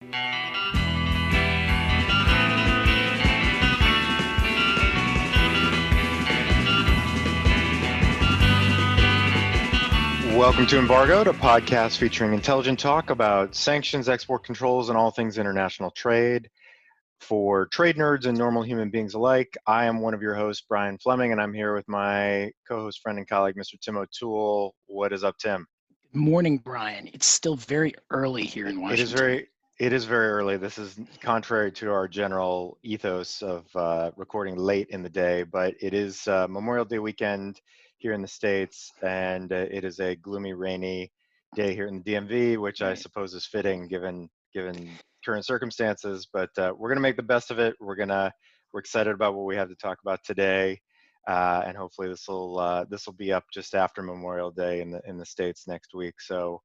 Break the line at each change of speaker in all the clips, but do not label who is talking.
Welcome to Embargoed, a podcast featuring intelligent talk about sanctions, export controls, and all things international trade. For trade nerds and normal human beings alike, I am one of your hosts, Brian Fleming, and I'm here with my co-host, friend, and colleague, Mr. Tim O'Toole. What is up, Tim?
Good morning, Brian. It's still very early here in Washington.
It is very early. This is contrary to our general ethos of recording late in the day, but it is Memorial Day weekend here in the States, and it is a gloomy, rainy day here in the DMV, which I suppose is fitting given current circumstances. But we're gonna make the best of it. We're excited about what we have to talk about today, and hopefully this will be up just after Memorial Day in the States next week. So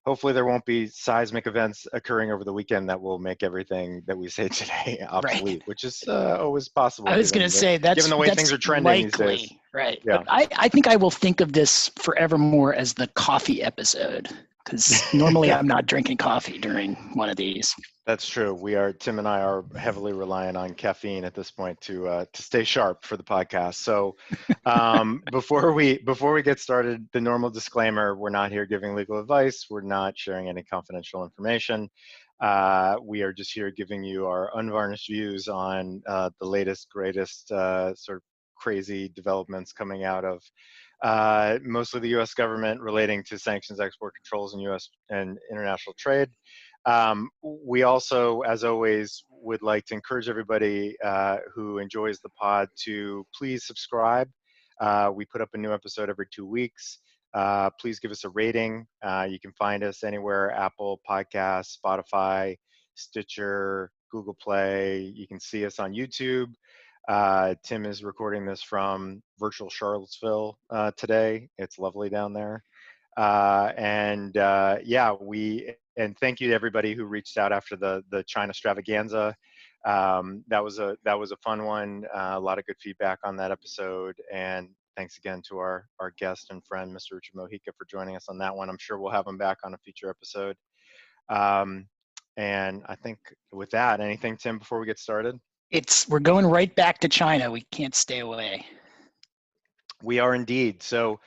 hopefully there won't be seismic events occurring over the weekend that will make everything that we say today obsolete, right. Which is always possible.
I was going to say
given the way things are trending
likely,
these days.
Right.
Yeah.
But I think I will think of this forevermore as the coffee episode, because normally I'm not drinking coffee during one of these.
That's true. Tim and I are heavily reliant on caffeine at this point to stay sharp for the podcast. So before we get started, the normal disclaimer: we're not here giving legal advice. We're not sharing any confidential information. We are just here giving you our unvarnished views on the latest, greatest sort of crazy developments coming out of mostly the U.S. government relating to sanctions, export controls, and U.S. and international trade. We also, as always, would like to encourage everybody who enjoys the pod to please subscribe. We put up a new episode every 2 weeks. Please give us a rating. You can find us anywhere: Apple Podcasts, Spotify, Stitcher, Google Play. You can see us on YouTube. Tim is recording this from virtual Charlottesville today. It's lovely down there. And thank you to everybody who reached out after the China extravaganza. That was a fun one. A lot of good feedback on that episode. And thanks again to our guest and friend, Mr. Richard Mojica, for joining us on that one. I'm sure we'll have him back on a future episode. And I think with that, anything, Tim, before we get started?
We're going right back to China. We can't stay away.
We are indeed. So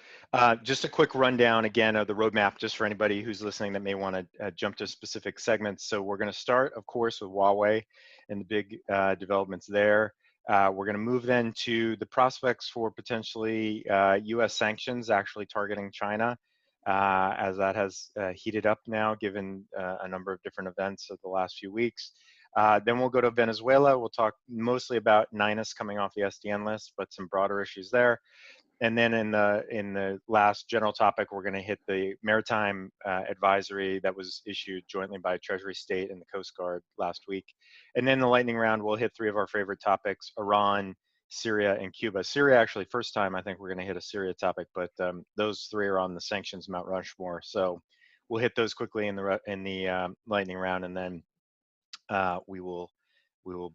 just a quick rundown again of the roadmap, just for anybody who's listening that may want to jump to specific segments. So we're going to start, of course, with Huawei and the big developments there. We're going to move then to the prospects for potentially U.S. sanctions actually targeting China, as that has heated up now, given a number of different events of the last few weeks. Then we'll go to Venezuela. We'll talk mostly about Nynas coming off the SDN list, but some broader issues there. And then in the last general topic, we're going to hit the Maritime advisory that was issued jointly by Treasury State and the Coast Guard last week. And then the lightning round, we'll hit three of our favorite topics: Iran, Syria, and Cuba. Syria, actually, first time I think we're going to hit a Syria topic, but those three are on the sanctions Mount Rushmore. So we'll hit those quickly in the lightning round, and then we will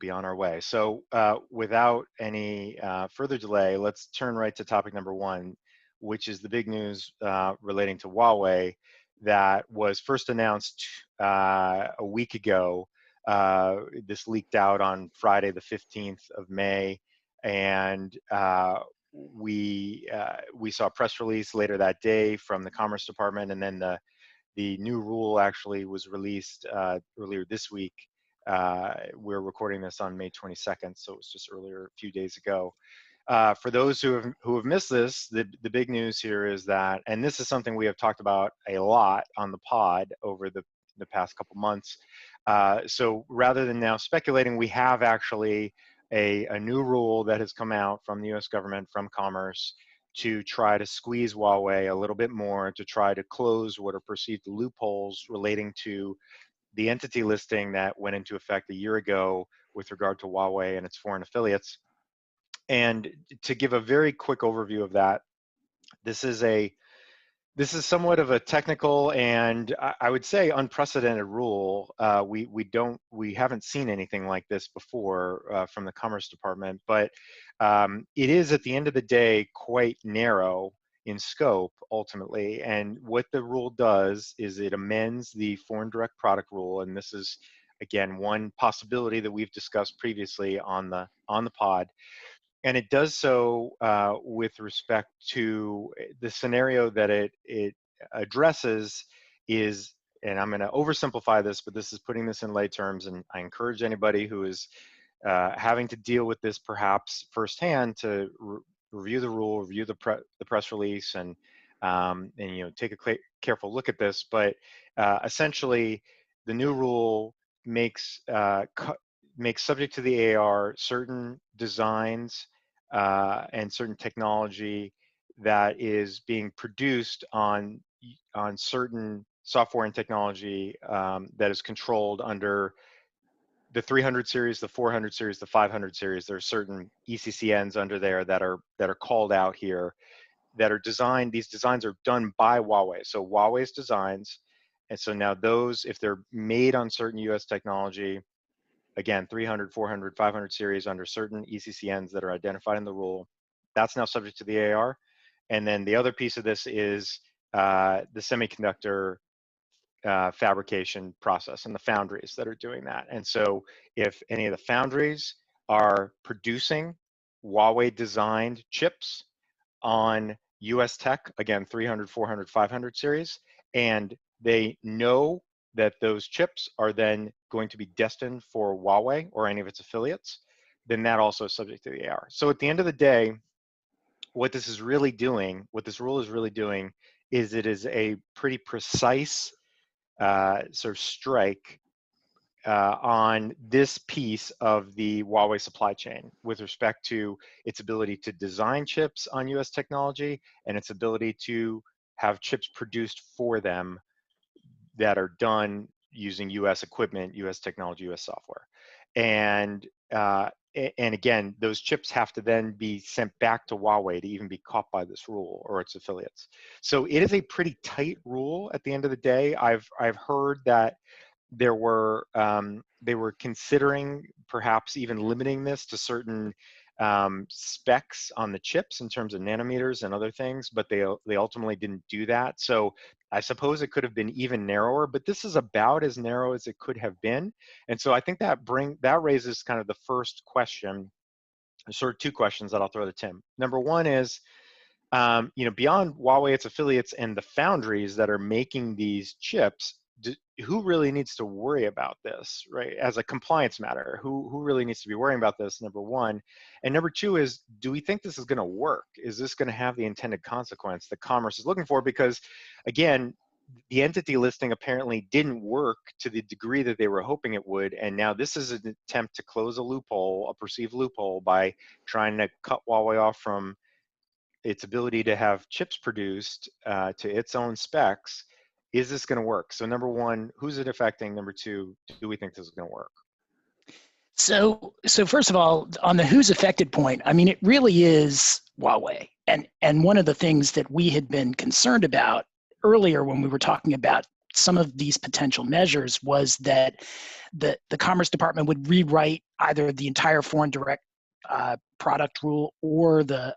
be on our way. So without any further delay, let's turn right to topic number one, which is the big news relating to Huawei that was first announced a week ago. This leaked out on Friday, the 15th of May, and we saw a press release later that day from the Commerce Department, and then the new rule actually was released earlier this week. We're recording this on May 22nd, so it was just earlier, a few days ago. For those who have missed this, the big news here is that, and this is something we have talked about a lot on the pod over the past couple months. So rather than now speculating, we have actually a new rule that has come out from the U.S. government, from Commerce, to try to squeeze Huawei a little bit more, to try to close what are perceived loopholes relating to the entity listing that went into effect a year ago with regard to Huawei and its foreign affiliates. And to give a very quick overview of that, this is somewhat of a technical and I would say unprecedented rule. We haven't seen anything like this before from the Commerce Department, but it is at the end of the day quite narrow in scope ultimately. And what the rule does is it amends the foreign direct product rule. And this is, again, one possibility that we've discussed previously on the pod. And it does so with respect to the scenario that it addresses is, and I'm going to oversimplify this, but this is putting this in lay terms, and I encourage anybody who is having to deal with this perhaps firsthand to review the rule, review the press release, and you know, take a careful look at this. But essentially, the new rule makes subject to the AR certain designs and certain technology that is being produced on certain software and technology that is controlled under the 300 series, the 400 series, the 500 series. There are certain ECCNs under there that are called out here that are designed. These designs are done by Huawei. So Huawei's designs, and so now those, if they're made on certain US technology, again, 300, 400, 500 series under certain ECCNs that are identified in the rule, that's now subject to the AR. And then the other piece of this is the semiconductor fabrication process and the foundries that are doing that. And so if any of the foundries are producing Huawei designed chips on US tech, again, 300, 400, 500 series, and they know that those chips are then going to be destined for Huawei or any of its affiliates, then that also is subject to the AR. So at the end of the day, what this is really doing, what this rule is really doing, is it is a pretty precise sort of strike on this piece of the Huawei supply chain with respect to its ability to design chips on US technology and its ability to have chips produced for them that are done using US equipment, US technology, US software. And again, those chips have to then be sent back to Huawei to even be caught by this rule or its affiliates. So it is a pretty tight rule at the end of the day. I've heard that there were they were considering perhaps even limiting this to certain specs on the chips in terms of nanometers and other things, but they ultimately didn't do that. So I suppose it could have been even narrower, but this is about as narrow as it could have been. And so I think that raises kind of the first question, sort of two questions that I'll throw to Tim. Number one is, you know, beyond Huawei, its affiliates, and the foundries that are making these chips, who really needs to worry about this, right? As a compliance matter, who really needs to be worrying about this, number one. And number two is, do we think this is gonna work? Is this gonna have the intended consequence that commerce is looking for? Because again, the entity listing apparently didn't work to the degree that they were hoping it would. And now this is an attempt to close a loophole, a perceived loophole, by trying to cut Huawei off from its ability to have chips produced to its own specs. Is this going to work? So number one, who's it affecting? Number two, do we think this is going to work?
So first of all, on the who's affected point, I mean, it really is Huawei. And one of the things that we had been concerned about earlier when we were talking about some of these potential measures was that the Commerce Department would rewrite either the entire foreign direct product rule or the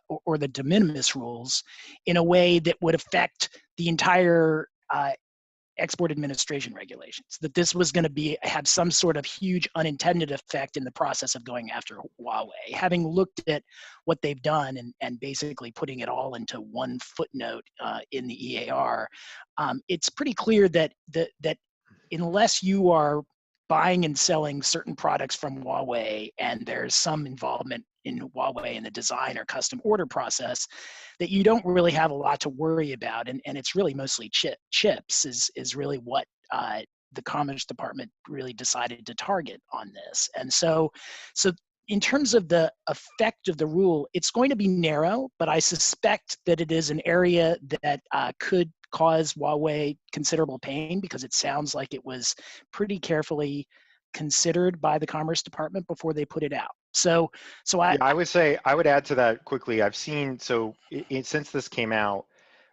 de minimis rules in a way that would affect the entire export administration regulations, that this was going to have some sort of huge unintended effect in the process of going after Huawei. Having looked at what they've done and basically putting it all into one footnote in the EAR, it's pretty clear that that unless you are buying and selling certain products from Huawei and there's some involvement in Huawei in the design or custom order process, that you don't really have a lot to worry about. And it's really mostly chips is really what the Commerce Department really decided to target on this. And so in terms of the effect of the rule, it's going to be narrow, but I suspect that it is an area that could cause Huawei considerable pain, because it sounds like it was pretty carefully considered by the Commerce Department before they put it out. So
I would say, I would add to that quickly. I've seen, since this came out,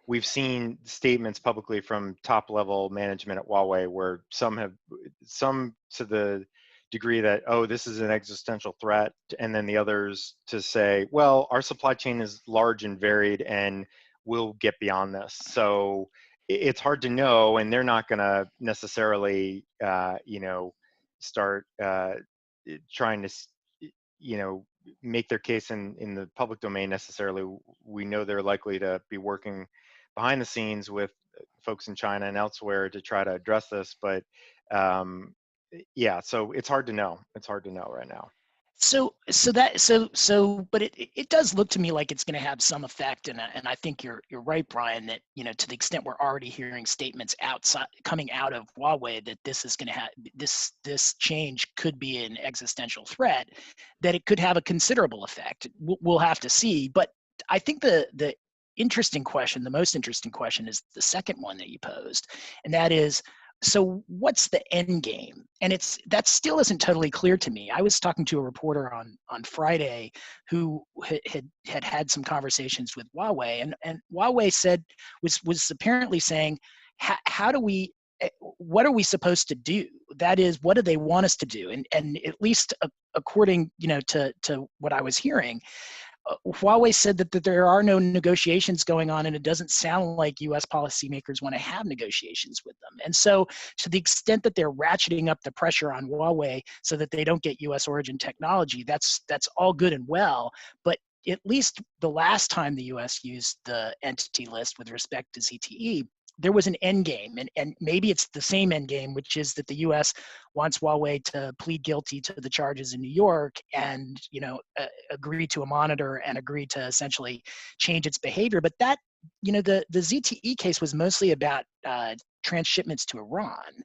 we've seen statements publicly from top level management at Huawei where some to the degree that, oh, this is an existential threat, and then the others to say, well, our supply chain is large and varied, and will get beyond this. So it's hard to know, and they're not going to necessarily, start trying to, make their case in the public domain necessarily. We know they're likely to be working behind the scenes with folks in China and elsewhere to try to address this, but yeah, so it's hard to know. It's hard to know right now.
But it does look to me like it's going to have some effect, and I think you're right, Brian, that to the extent we're already hearing statements coming out of Huawei that this is going to have this change could be an existential threat, that it could have a considerable effect. We'll have to see, but I think the interesting question, the most interesting question, is the second one that you posed, and that is, so what's the end game? And that still isn't totally clear to me. I was talking to a reporter on Friday who had some conversations with Huawei, and Huawei was apparently saying, how do we, what are we supposed to do? That is, what do they want us to do? And at least according to what I was hearing, Huawei said that there are no negotiations going on, and it doesn't sound like U.S. policymakers want to have negotiations with them. And so, to the extent that they're ratcheting up the pressure on Huawei so that they don't get U.S. origin technology, that's all good and well. But at least the last time the U.S. used the entity list with respect to ZTE, there was an end game, and maybe it's the same end game, which is that the U.S. wants Huawei to plead guilty to the charges in New York and agree to a monitor and agree to essentially change its behavior. But that the ZTE case was mostly about transshipments to Iran,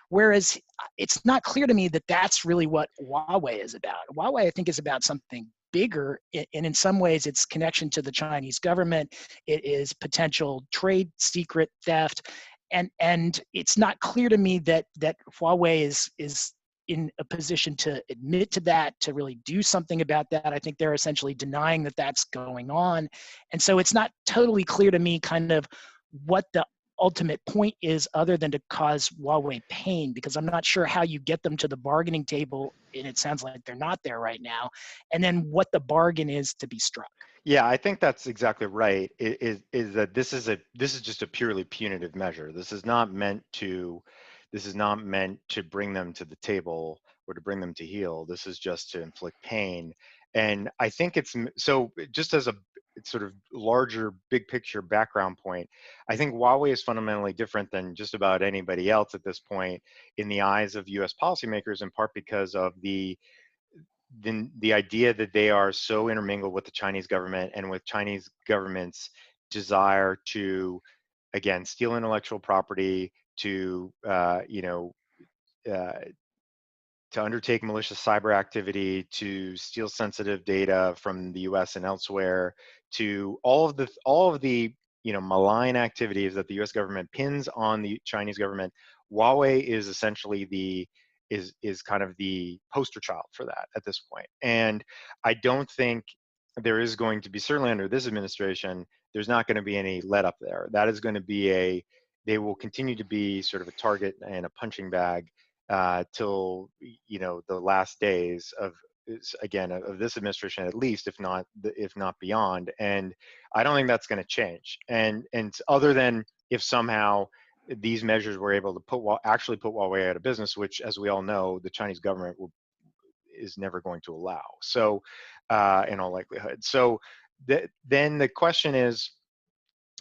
whereas it's not clear to me that that's really what Huawei is about. Huawei, I think, is about something bigger, and in some ways its connection to the Chinese government. It is potential trade secret theft, and it's not clear to me that Huawei is in a position to admit to that, to really do something about that. I think they're essentially denying that that's going on, and so it's not totally clear to me kind of what the ultimate point is, other than to cause Huawei pain, because I'm not sure how you get them to the bargaining table, and it sounds like they're not there right now, and then what the bargain is to be struck.
Yeah, I think that's exactly right. Is that this is just a purely punitive measure. This is not meant to bring them to the table or to bring them to heel. This is just to inflict pain. And I think so just as a sort of larger big picture background point, I think Huawei is fundamentally different than just about anybody else at this point in the eyes of US policymakers, in part because of the idea that they are so intermingled with the Chinese government and with Chinese government's desire to, again, steal intellectual property, to to undertake malicious cyber activity, to steal sensitive data from the U.S. and elsewhere, to all of the malign activities that the U.S. government pins on the Chinese government. Huawei is essentially is kind of the poster child for that at this point. And I don't think there is going to be, certainly under this administration, there's not going to be any let up there. That is going to be they will continue to be sort of a target and a punching bag till the last days of this administration, at least, if not beyond. And I don't think that's going to change. And other than if somehow these measures were able to actually put Huawei out of business, which, as we all know, the Chinese government is never going to allow. So, in all likelihood. So then the question is,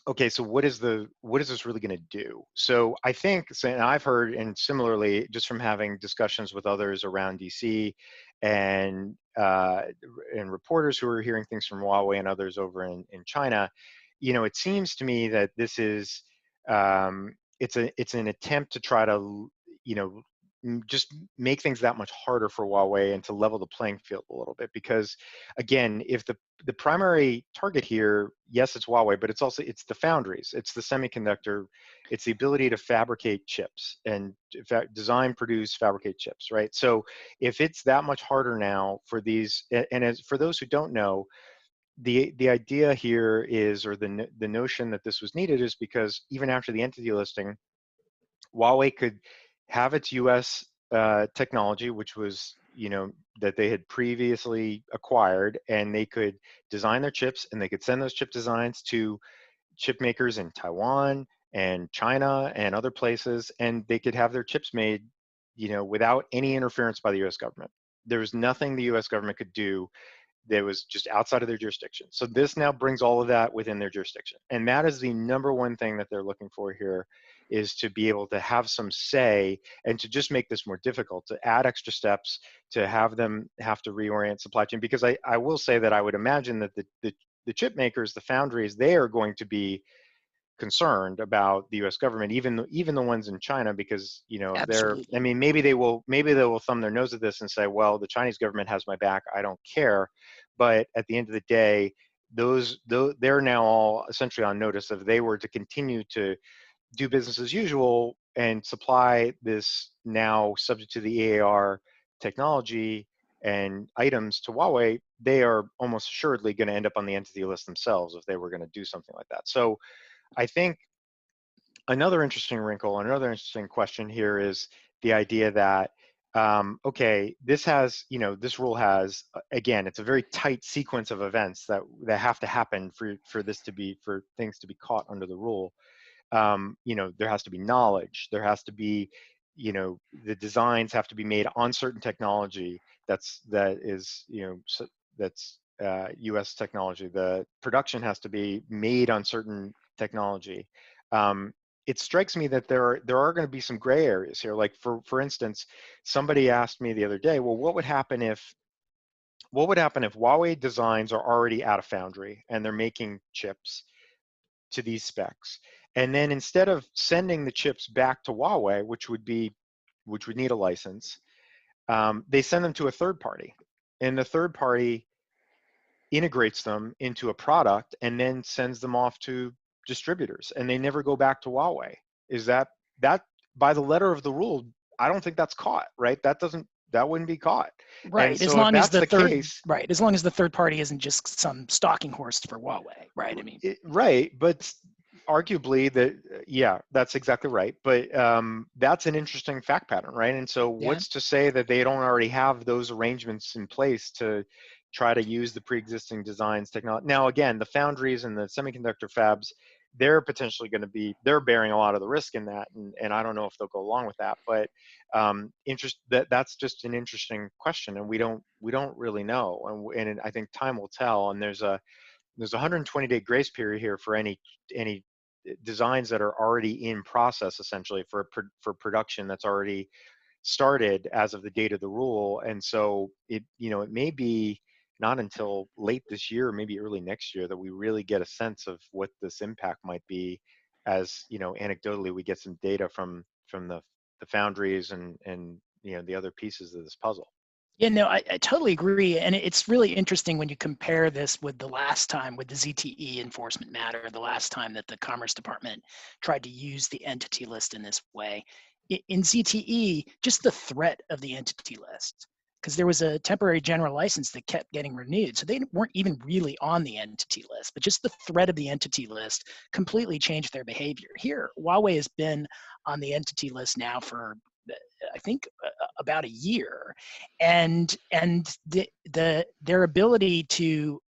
okay, so what is this really going to do? So I think, and I've heard, and similarly, just from having discussions with others around DC, and reporters who are hearing things from Huawei and others over in China, it seems to me that this is it's an attempt to try to just make things that much harder for Huawei and to level the playing field a little bit. Because again, if the primary target here, yes, it's Huawei, but it's the foundries, it's the semiconductor, it's the ability to fabricate chips and design, produce, fabricate chips, right? So if it's that much harder now for these, and as for those who don't know, the idea here is, or the notion that this was needed is because even after the entity listing, Huawei could have its U.S. Technology, which was, that they had previously acquired, and they could design their chips, and they could send those chip designs to chip makers in Taiwan and China and other places, and they could have their chips made, without any interference by the U.S. government. There was nothing the U.S. government could do that was just outside of their jurisdiction. So this now brings all of that within their jurisdiction. And that is the number one thing that they're looking for here, is to be able to have some say and to just make this more difficult, to add extra steps, to have them have to reorient supply chain. Because I will say that I would imagine that the chip makers, the foundries, they are going to be concerned about the U.S. government, even the ones in China, because
Absolutely.
I mean, maybe they will thumb their nose at this and say, well, the Chinese government has my back, I don't care. But at the end of the day, they're now all essentially on notice. If they were to continue to do business as usual and supply this now subject to the EAR technology and items to Huawei, they are almost assuredly going to end up on the entity list themselves if they were going to do something like that. So I think another interesting wrinkle, another interesting question here is the idea that, okay, this rule has, again, it's a very tight sequence of events that have to happen for things to be caught under the rule. There has to be knowledge, there has to be, the designs have to be made on certain technology that's US technology. The production has to be made on certain technology. It strikes me that there are going to be some gray areas here. Like for instance, somebody asked me the other day, well, what would happen if Huawei designs are already at a foundry and they're making chips to these specs, and then instead of sending the chips back to Huawei, which would need a license, they send them to a third party, and the third party integrates them into a product and then sends them off to distributors, and they never go back to Huawei. Is that by the letter of the rule? I don't think that's caught, right? That wouldn't be caught. And
Right. As
so if
long as
that's
the
the
third
case,
right, as long as the third party isn't just some stalking horse for Huawei, right? I mean,
right, but arguably yeah, that's exactly right. But that's an interesting fact pattern, right? And so
yeah.
what's to say that they don't already have those arrangements in place to try to use the pre-existing designs technology? Now, again, the foundries and the semiconductor fabs, they're potentially going to they're bearing a lot of the risk in that, and I don't know if they'll go along with that. But that's just an interesting question, and we don't really know, and I think time will tell. And there's a 120-day grace period here for any designs that are already in process, essentially for production that's already started as of the date of the rule. And so it may be not until late this year, maybe early next year, that we really get a sense of what this impact might be, as anecdotally we get some data from the foundries and the other pieces of this puzzle.
Yeah, no, I totally agree. And it's really interesting when you compare this with the last time with the ZTE enforcement matter, the last time that the Commerce Department tried to use the entity list in this way. In ZTE, just the threat of the entity list, because there was a temporary general license that kept getting renewed. So they weren't even really on the entity list, but just the threat of the entity list completely changed their behavior. Here, Huawei has been on the entity list now for, I think, about a year, and their ability to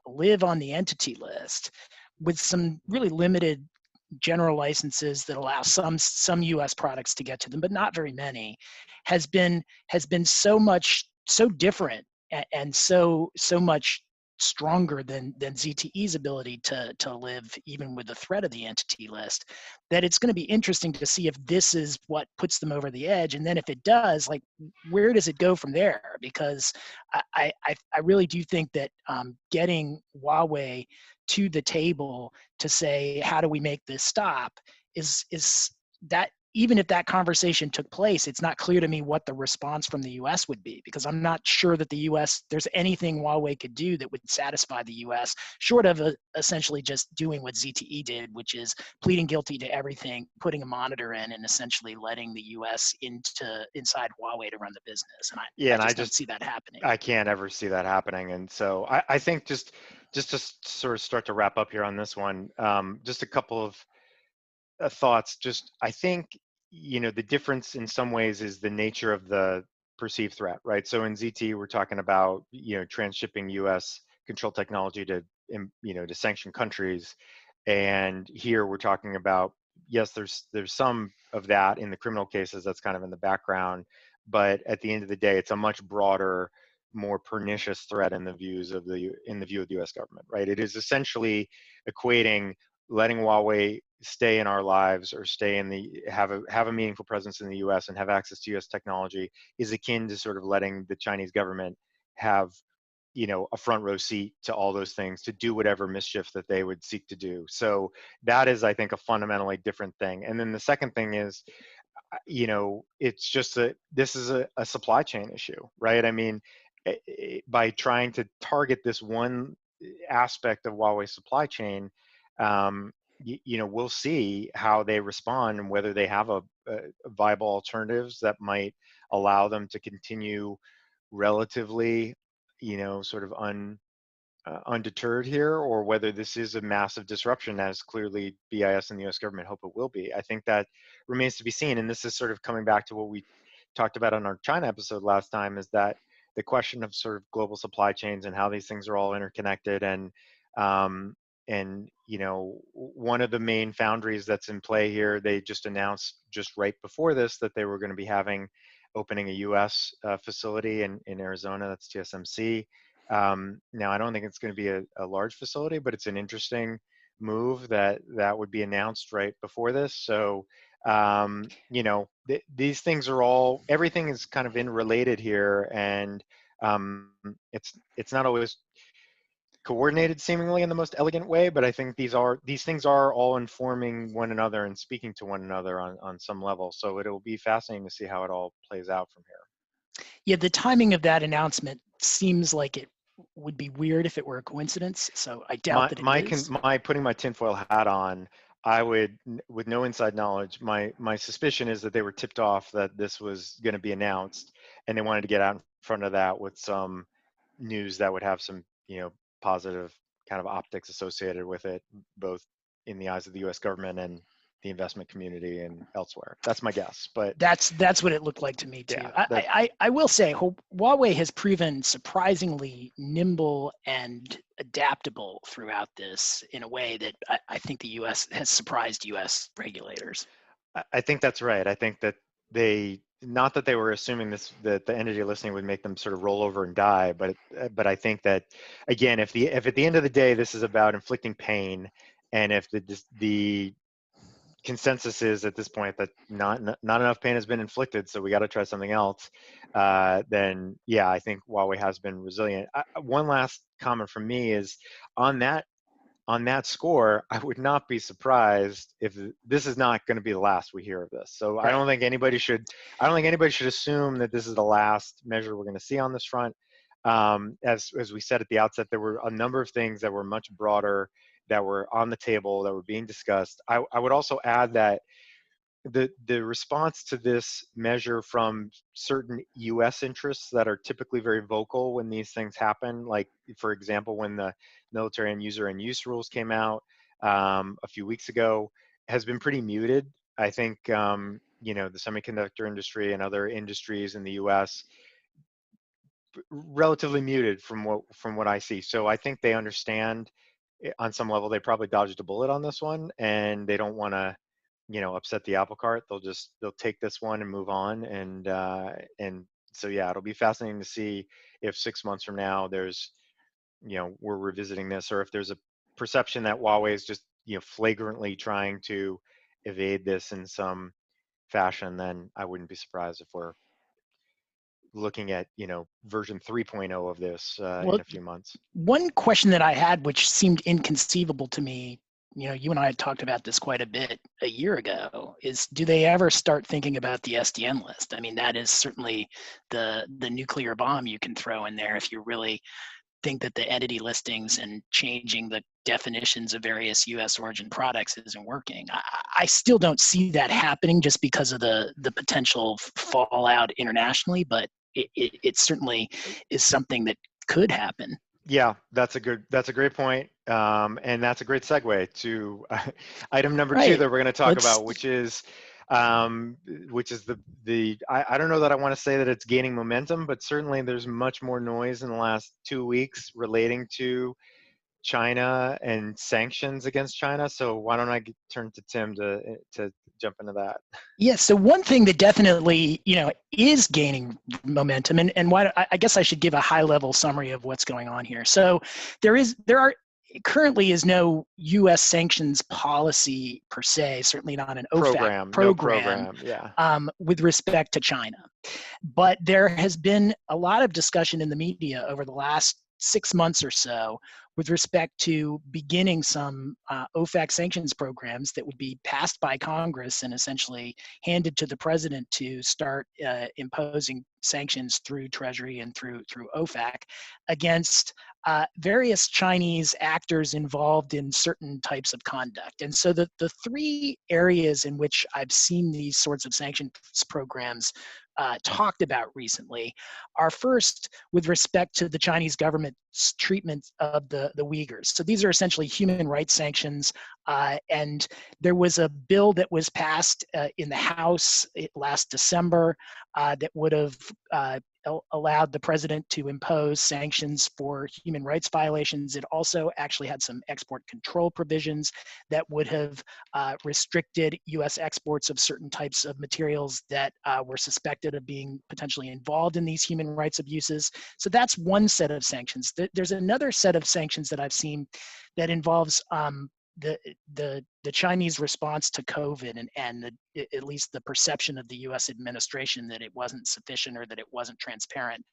live on the entity list with some really limited general licenses that allow some U.S. products to get to them, but not very many, has been so different and so much stronger than ZTE's ability to live even with the threat of the entity list, that it's going to be interesting to see if this is what puts them over the edge. And then if it does, like, where does it go from there? Because I really do think that getting Huawei to the table to say, how do we make this stop, is that, even if that conversation took place, it's not clear to me what the response from the US would be, because I'm not sure that the US, there's anything Huawei could do that would satisfy the US, short of essentially just doing what ZTE did, which is pleading guilty to everything, putting a monitor in, and essentially letting the US inside Huawei to run the business. And I just don't see that happening.
I can't ever see that happening. And so I think just to sort of start to wrap up here on this one, just a couple of thoughts. Just, I think, the difference in some ways is the nature of the perceived threat, right? So in ZT, we're talking about, transshipping US control technology to sanction countries. And here we're talking about, yes, there's some of that in the criminal cases that's kind of in the background, but at the end of the day, it's a much broader, more pernicious threat in the view of the U.S. government, right? It is essentially equating letting Huawei stay in our lives or stay in the have a meaningful presence in the U.S. and have access to U.S. technology is akin to sort of letting the Chinese government have, you know, a front row seat to all those things, to do whatever mischief that they would seek to do. So that is, I think, a fundamentally different thing. And then the second thing is, you know, it's just this is a supply chain issue, right? I mean, by trying to target this one aspect of Huawei's supply chain, you know, we'll see how they respond and whether they have a viable alternatives that might allow them to continue relatively, you know, sort of undeterred here, or whether this is a massive disruption, as clearly BIS and the US government hope it will be. I think that remains to be seen. And this is sort of coming back to what we talked about on our China episode last time, is that the question of sort of global supply chains and how these things are all interconnected. And you know, one of the main foundries that's in play here, they just announced just right before this that they were going to be opening a US facility in Arizona. That's TSMC. Now, I don't think it's going to be a large facility, but it's an interesting move that would be announced right before this. So, you know, these things are all, everything is kind of interrelated here, and it's not always coordinated seemingly in the most elegant way, but I think these things are all informing one another and speaking to one another on some level. So it'll be fascinating to see how it all plays out from here.
Yeah, the timing of that announcement seems like it would be weird if it were a coincidence. So I doubt that it is.
My putting my tinfoil hat on, I would, with no inside knowledge, my suspicion is that they were tipped off that this was going to be announced, and they wanted to get out in front of that with some news that would have some, you know, positive kind of optics associated with it, both in the eyes of the U.S. government and the investment community and elsewhere. That's my guess, but
that's what it looked like to me too.
Yeah,
I will say Huawei has proven surprisingly nimble and adaptable throughout this in a way that I think the U.S. has surprised U.S. regulators.
I think that's right. I think that not that they were assuming that the entity listing would make them sort of roll over and die, but I think that, again, if at the end of the day this is about inflicting pain, and if the consensus is at this point that not enough pain has been inflicted, so we got to try something else, then yeah, I think Huawei has been resilient. One last comment from me is on that score, I would not be surprised if this is not going to be the last we hear of this. So right. I don't think anybody should assume that this is the last measure we're going to see on this front. As we said at the outset, there were a number of things that were much broader that were on the table, that were being discussed. I would also add that the response to this measure from certain U.S. interests that are typically very vocal when these things happen, like, for example, when the military and user and use rules came out a few weeks ago, has been pretty muted. I think, you know, the semiconductor industry and other industries in the U.S. relatively muted from what I see. So I think they understand on some level they probably dodged a bullet on this one, and they don't want to, you know, upset the apple cart. They'll take this one and move on. And so yeah, it'll be fascinating to see if 6 months from now there's, you know, we're revisiting this, or if there's a perception that Huawei is just, you know, flagrantly trying to evade this in some fashion. Then I wouldn't be surprised if we're looking at, you know, version 3.0 of this in a few months.
One question that I had, which seemed inconceivable to me, you know, you and I had talked about this quite a bit a year ago, is do they ever start thinking about the SDN list? I mean, that is certainly the nuclear bomb you can throw in there if you really think that the entity listings and changing the definitions of various U.S. origin products isn't working. I still don't see that happening just because of the potential fallout internationally, but it certainly is something that could happen.
Yeah, that's a great point. And that's a great segue to item number
Right.
2 that we're going to talk about, which is the I don't know that I want to say that it's gaining momentum, but certainly there's much more noise in the last 2 weeks relating to China and sanctions against China. So why don't I turn to Tim to jump into that?
Yes. So one thing that definitely, is gaining momentum, and why I guess I should give a high level summary of what's going on here. So there are currently is no U.S. sanctions policy per se, certainly not an OFAC program,
yeah.
With respect to China. But there has been a lot of discussion in the media over the last 6 months or so with respect to beginning some OFAC sanctions programs that would be passed by Congress and essentially handed to the president to start imposing sanctions through Treasury and through OFAC against various Chinese actors involved in certain types of conduct. And so the three areas in which I've seen these sorts of sanctions programs talked about recently are first with respect to the Chinese government's treatment of the Uyghurs. So these are essentially human rights sanctions, and there was a bill that was passed in the House last December that would have allowed the president to impose sanctions for human rights violations. It also actually had some export control provisions that would have restricted U.S. exports of certain types of materials that were suspected of being potentially involved in these human rights abuses. So that's one set of sanctions. There's another set of sanctions that I've seen that involves the Chinese response to COVID and at least the perception of the U.S. administration that it wasn't sufficient or that it wasn't transparent.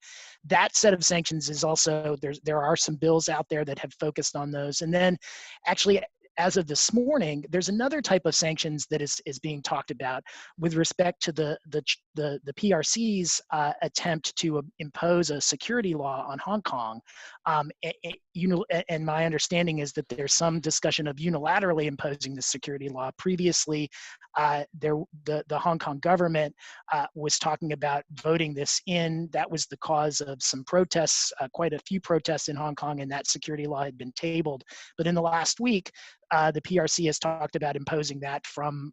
That set of sanctions is also, there are some bills out there that have focused on those. And then actually, as of this morning, there's another type of sanctions that is being talked about with respect to the PRC's attempt to impose a security law on Hong Kong. And my understanding is that there's some discussion of unilaterally imposing the security law. Previously, the Hong Kong government was talking about voting this in. That was the cause of some protests, quite a few protests in Hong Kong, and that security law had been tabled. But in the last week, the PRC has talked about imposing that from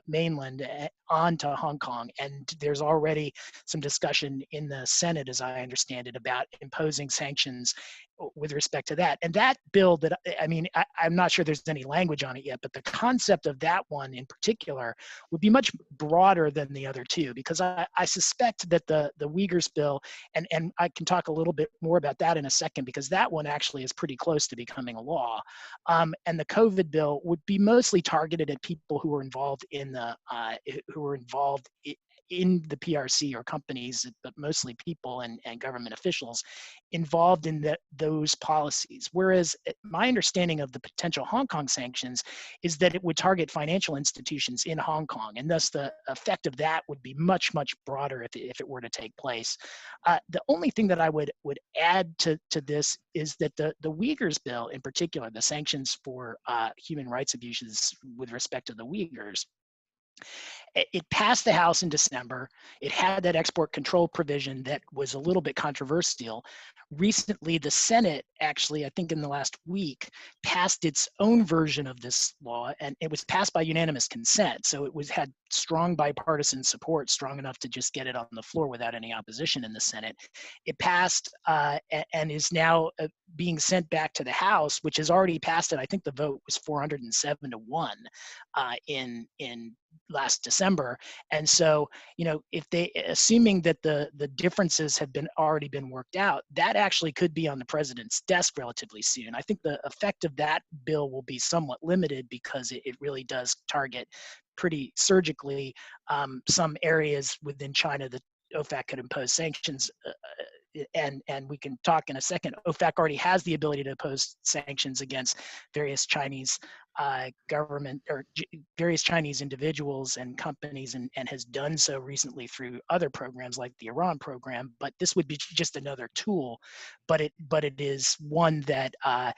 mainland onto Hong Kong, and there's already some discussion in the Senate, as I understand it, about imposing sanctions with respect to that. And that bill that, I'm not sure there's any language on it yet, but the concept of that one in particular would be much broader than the other two, because I suspect that the Uyghurs bill, and I can talk a little bit more about that in a second, because that one actually is pretty close to becoming a law. And the COVID bill would be mostly targeted at people who were involved in in the PRC or companies, but mostly people and government officials involved in those policies. Whereas my understanding of the potential Hong Kong sanctions is that it would target financial institutions in Hong Kong, and thus the effect of that would be much, much broader if it were to take place. The only thing that I would add to this is that the Uyghurs bill in particular, the sanctions for human rights abuses with respect to the Uyghurs, it passed the House in December. It had that export control provision that was a little bit controversial. Recently, the Senate actually, I think in the last week, passed its own version of this law, and it was passed by unanimous consent. So it had strong bipartisan support, strong enough to just get it on the floor without any opposition in the Senate. It passed and is now being sent back to the House, which has already passed it. I think the vote was 407-1 in last December. And so, if assuming that the differences have already been worked out, that actually could be on the president's desk relatively soon. I think the effect of that bill will be somewhat limited because it really does target pretty surgically some areas within China that OFAC could impose sanctions. And we can talk in a second. OFAC already has the ability to impose sanctions against various Chinese government or various Chinese individuals and companies, and has done so recently through other programs like the Iran program. But this would be just another tool, but it is one that I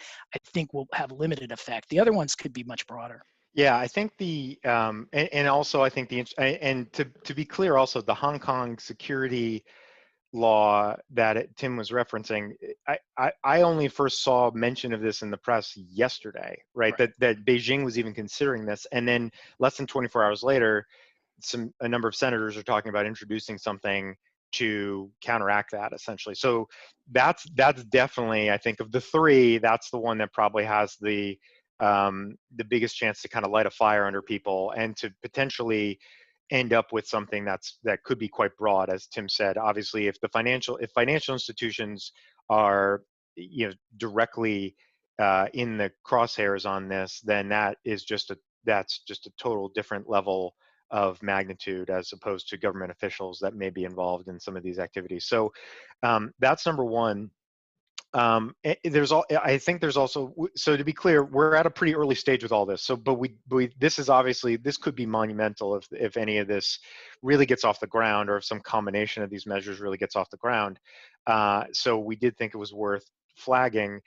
think will have limited effect. The other ones could be much broader.
Yeah, I think and also I think and to be clear, also the Hong Kong security law that Tim was referencing, I only first saw mention of this in the press yesterday, right? That Beijing was even considering this, and then less than 24 hours later, a number of senators are talking about introducing something to counteract that, essentially. So that's definitely, I think, of the three, that's the one that probably has the biggest chance to kind of light a fire under people and to potentially end up with something that could be quite broad, as Tim said. Obviously, if financial institutions are, directly in the crosshairs on this, then that's just a total different level of magnitude as opposed to government officials that may be involved in some of these activities. So that's number one. I think there's also, so to be clear, we're at a pretty early stage with all this. So, but this is obviously, this could be monumental if any of this really gets off the ground, or if some combination of these measures really gets off the ground. So we did think it was worth flagging.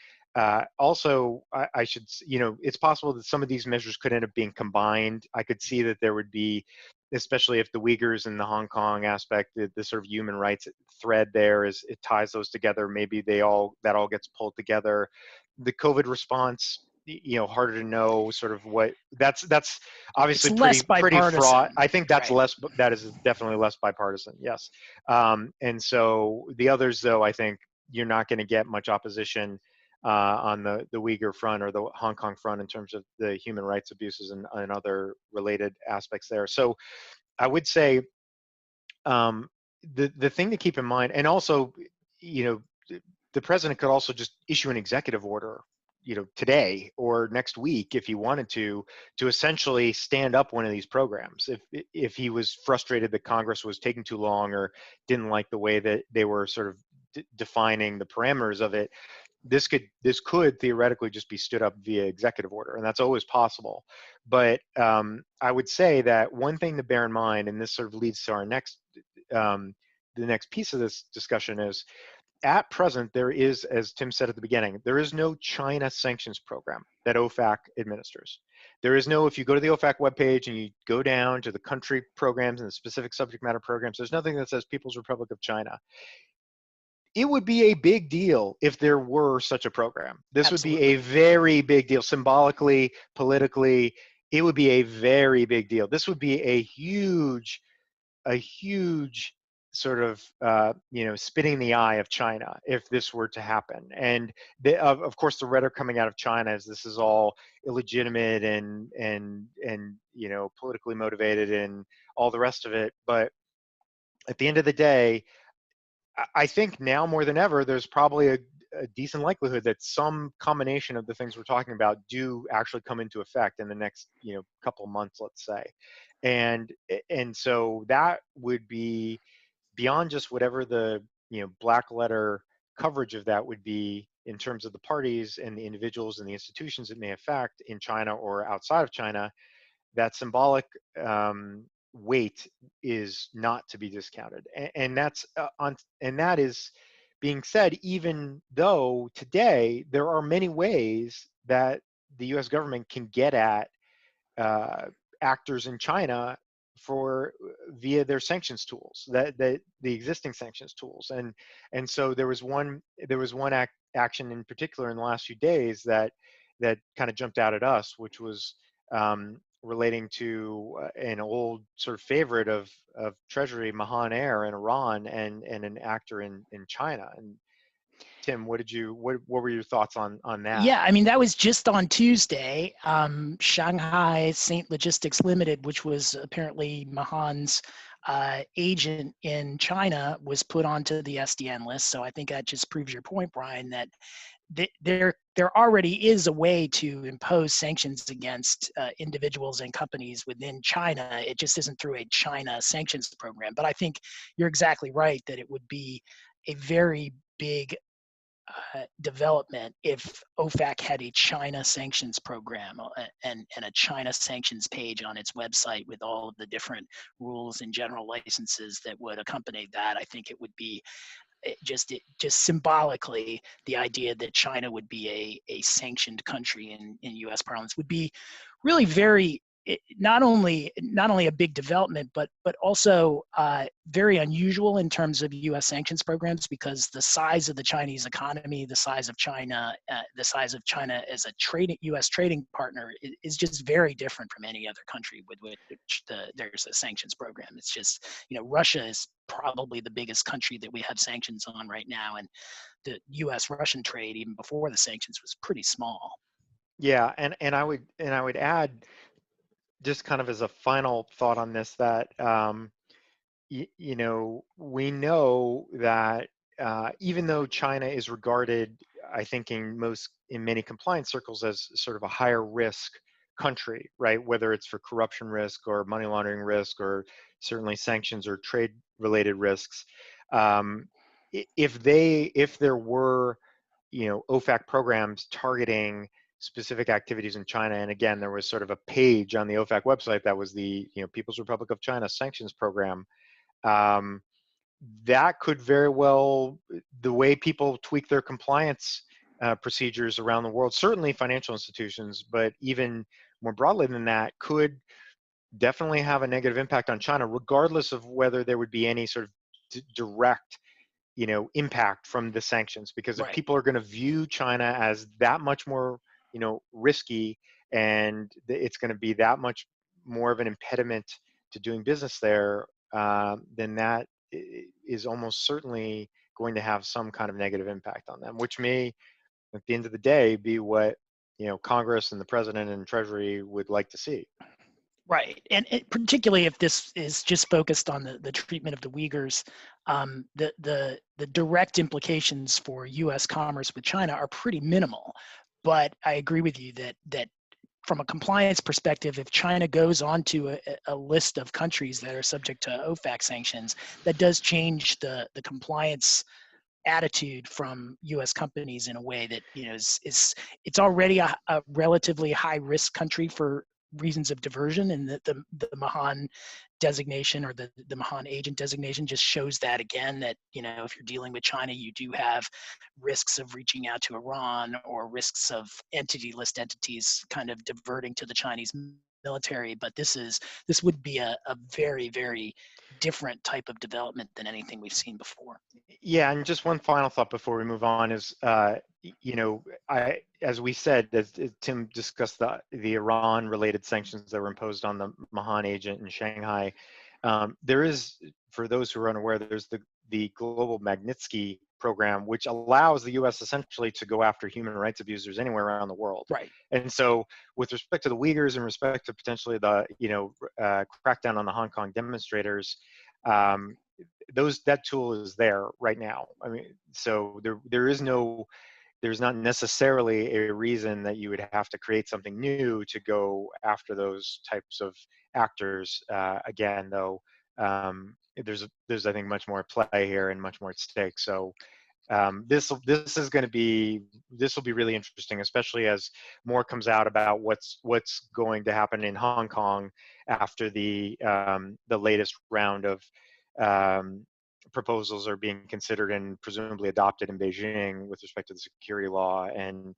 Also, I should, it's possible that some of these measures could end up being combined. I could see that there would be, especially if the Uyghurs and the Hong Kong aspect, the sort of human rights thread there is, it ties those together. Maybe that all gets pulled together. The COVID response, harder to know sort of what that's obviously pretty fraught. I think that's
right.
that is definitely less bipartisan. Yes. And so the others, though, I think you're not going to get much opposition on the Uyghur front or the Hong Kong front in terms of the human rights abuses and other related aspects there. So I would say the thing to keep in mind, and also, the president could also just issue an executive order, today or next week if he wanted to essentially stand up one of these programs. If he was frustrated that Congress was taking too long or didn't like the way that they were sort of defining the parameters of it, this could theoretically just be stood up via executive order, and that's always possible. But I would say that one thing to bear in mind, and this sort of leads to our next, the next piece of this discussion, is at present there is, as Tim said at the beginning, there is no China sanctions program that OFAC administers. There is no, if you go to the OFAC webpage and you go down to the country programs and the specific subject matter programs, there's nothing that says People's Republic of China. It would be a big deal if there were such a program. This
Absolutely.
would be a very big deal, symbolically, politically. It would be a very big deal. This would be a huge sort of, spitting in the eye of China if this were to happen. And of course, the rhetoric coming out of China is this is all illegitimate and politically motivated and all the rest of it. But at the end of the day, I think now more than ever, there's probably a decent likelihood that some combination of the things we're talking about do actually come into effect in the next, couple of months, let's say. And so that would be beyond just whatever the, black letter coverage of that would be in terms of the parties and the individuals and the institutions it may affect in China or outside of China. That symbolic weight is not to be discounted, and that's and that is being said, even though today there are many ways that the U.S. government can get at actors in China via their sanctions tools, that the existing sanctions tools, and so there was one action in particular in the last few days that kind of jumped out at us, which was relating to an old sort of favorite of Treasury, Mahan Air in Iran, and an actor in China. And Tim, what were your thoughts on that?
Yeah, I mean, that was just on Tuesday. Shanghai Saint Logistics Limited, which was apparently Mahan's agent in China, was put onto the SDN list. So I think that just proves your point, Brian, that there already is a way to impose sanctions against individuals and companies within China. It just isn't through a China sanctions program. But I think you're exactly right that it would be a very big development if OFAC had a China sanctions program and a China sanctions page on its website with all of the different rules and general licenses that would accompany that. I think it would be just symbolically, the idea that China would be a sanctioned country in U.S. parlance would be really very not only a big development, but also very unusual in terms of U.S. sanctions programs, because the size of the Chinese economy, the size of China as a U.S. trading partner is just very different from any other country with which there's a sanctions program. It's just, Russia is probably the biggest country that we have sanctions on right now, and the U.S.-Russian trade, even before the sanctions, was pretty small.
Yeah, and I would add, just kind of as a final thought on this, that we know that even though China is regarded, I think, in many compliance circles as sort of a higher risk country, right? Whether it's for corruption risk or money laundering risk, or certainly sanctions or trade related risks. If there were, OFAC programs targeting specific activities in China, and again, there was sort of a page on the OFAC website that was the People's Republic of China sanctions program. That could very well, the way people tweak their compliance procedures around the world, certainly financial institutions, but even more broadly than that, could definitely have a negative impact on China, regardless of whether there would be any sort of direct impact from the sanctions. Because if people are going to view China as that much more risky, and it's going to be that much more of an impediment to doing business there, then that is almost certainly going to have some kind of negative impact on them, which may, at the end of the day, be what Congress and the president and Treasury would like to see.
Right, and particularly if this is just focused on the treatment of the Uyghurs, the direct implications for U.S. commerce with China are pretty minimal. But I agree with you that from a compliance perspective, if China goes onto a list of countries that are subject to OFAC sanctions, that does change the compliance attitude from U.S. companies in a way that it's already a relatively high risk country for reasons of diversion, and the Mahan designation, or the Mahan agent designation, just shows that again, that if you're dealing with China, you do have risks of reaching out to Iran, or risks of entity list entities kind of diverting to the Chinese military. But this would be a very, very different type of development than anything we've seen before.
Yeah, and just one final thought before we move on is, as we said, as Tim discussed, the Iran-related sanctions that were imposed on the Mahan agent in Shanghai. There is, for those who are unaware, there's the Global Magnitsky program, which allows the U.S. essentially to go after human rights abusers anywhere around the world.
Right.
And so, with respect to the Uyghurs, and respect to potentially the crackdown on the Hong Kong demonstrators, that tool is there right now. I mean, so there's not necessarily a reason that you would have to create something new to go after those types of actors. Again, though, there's I think much more at play here and much more at stake. So this will be really interesting, especially as more comes out about what's going to happen in Hong Kong after the latest round of proposals are being considered and presumably adopted in Beijing with respect to the security law, and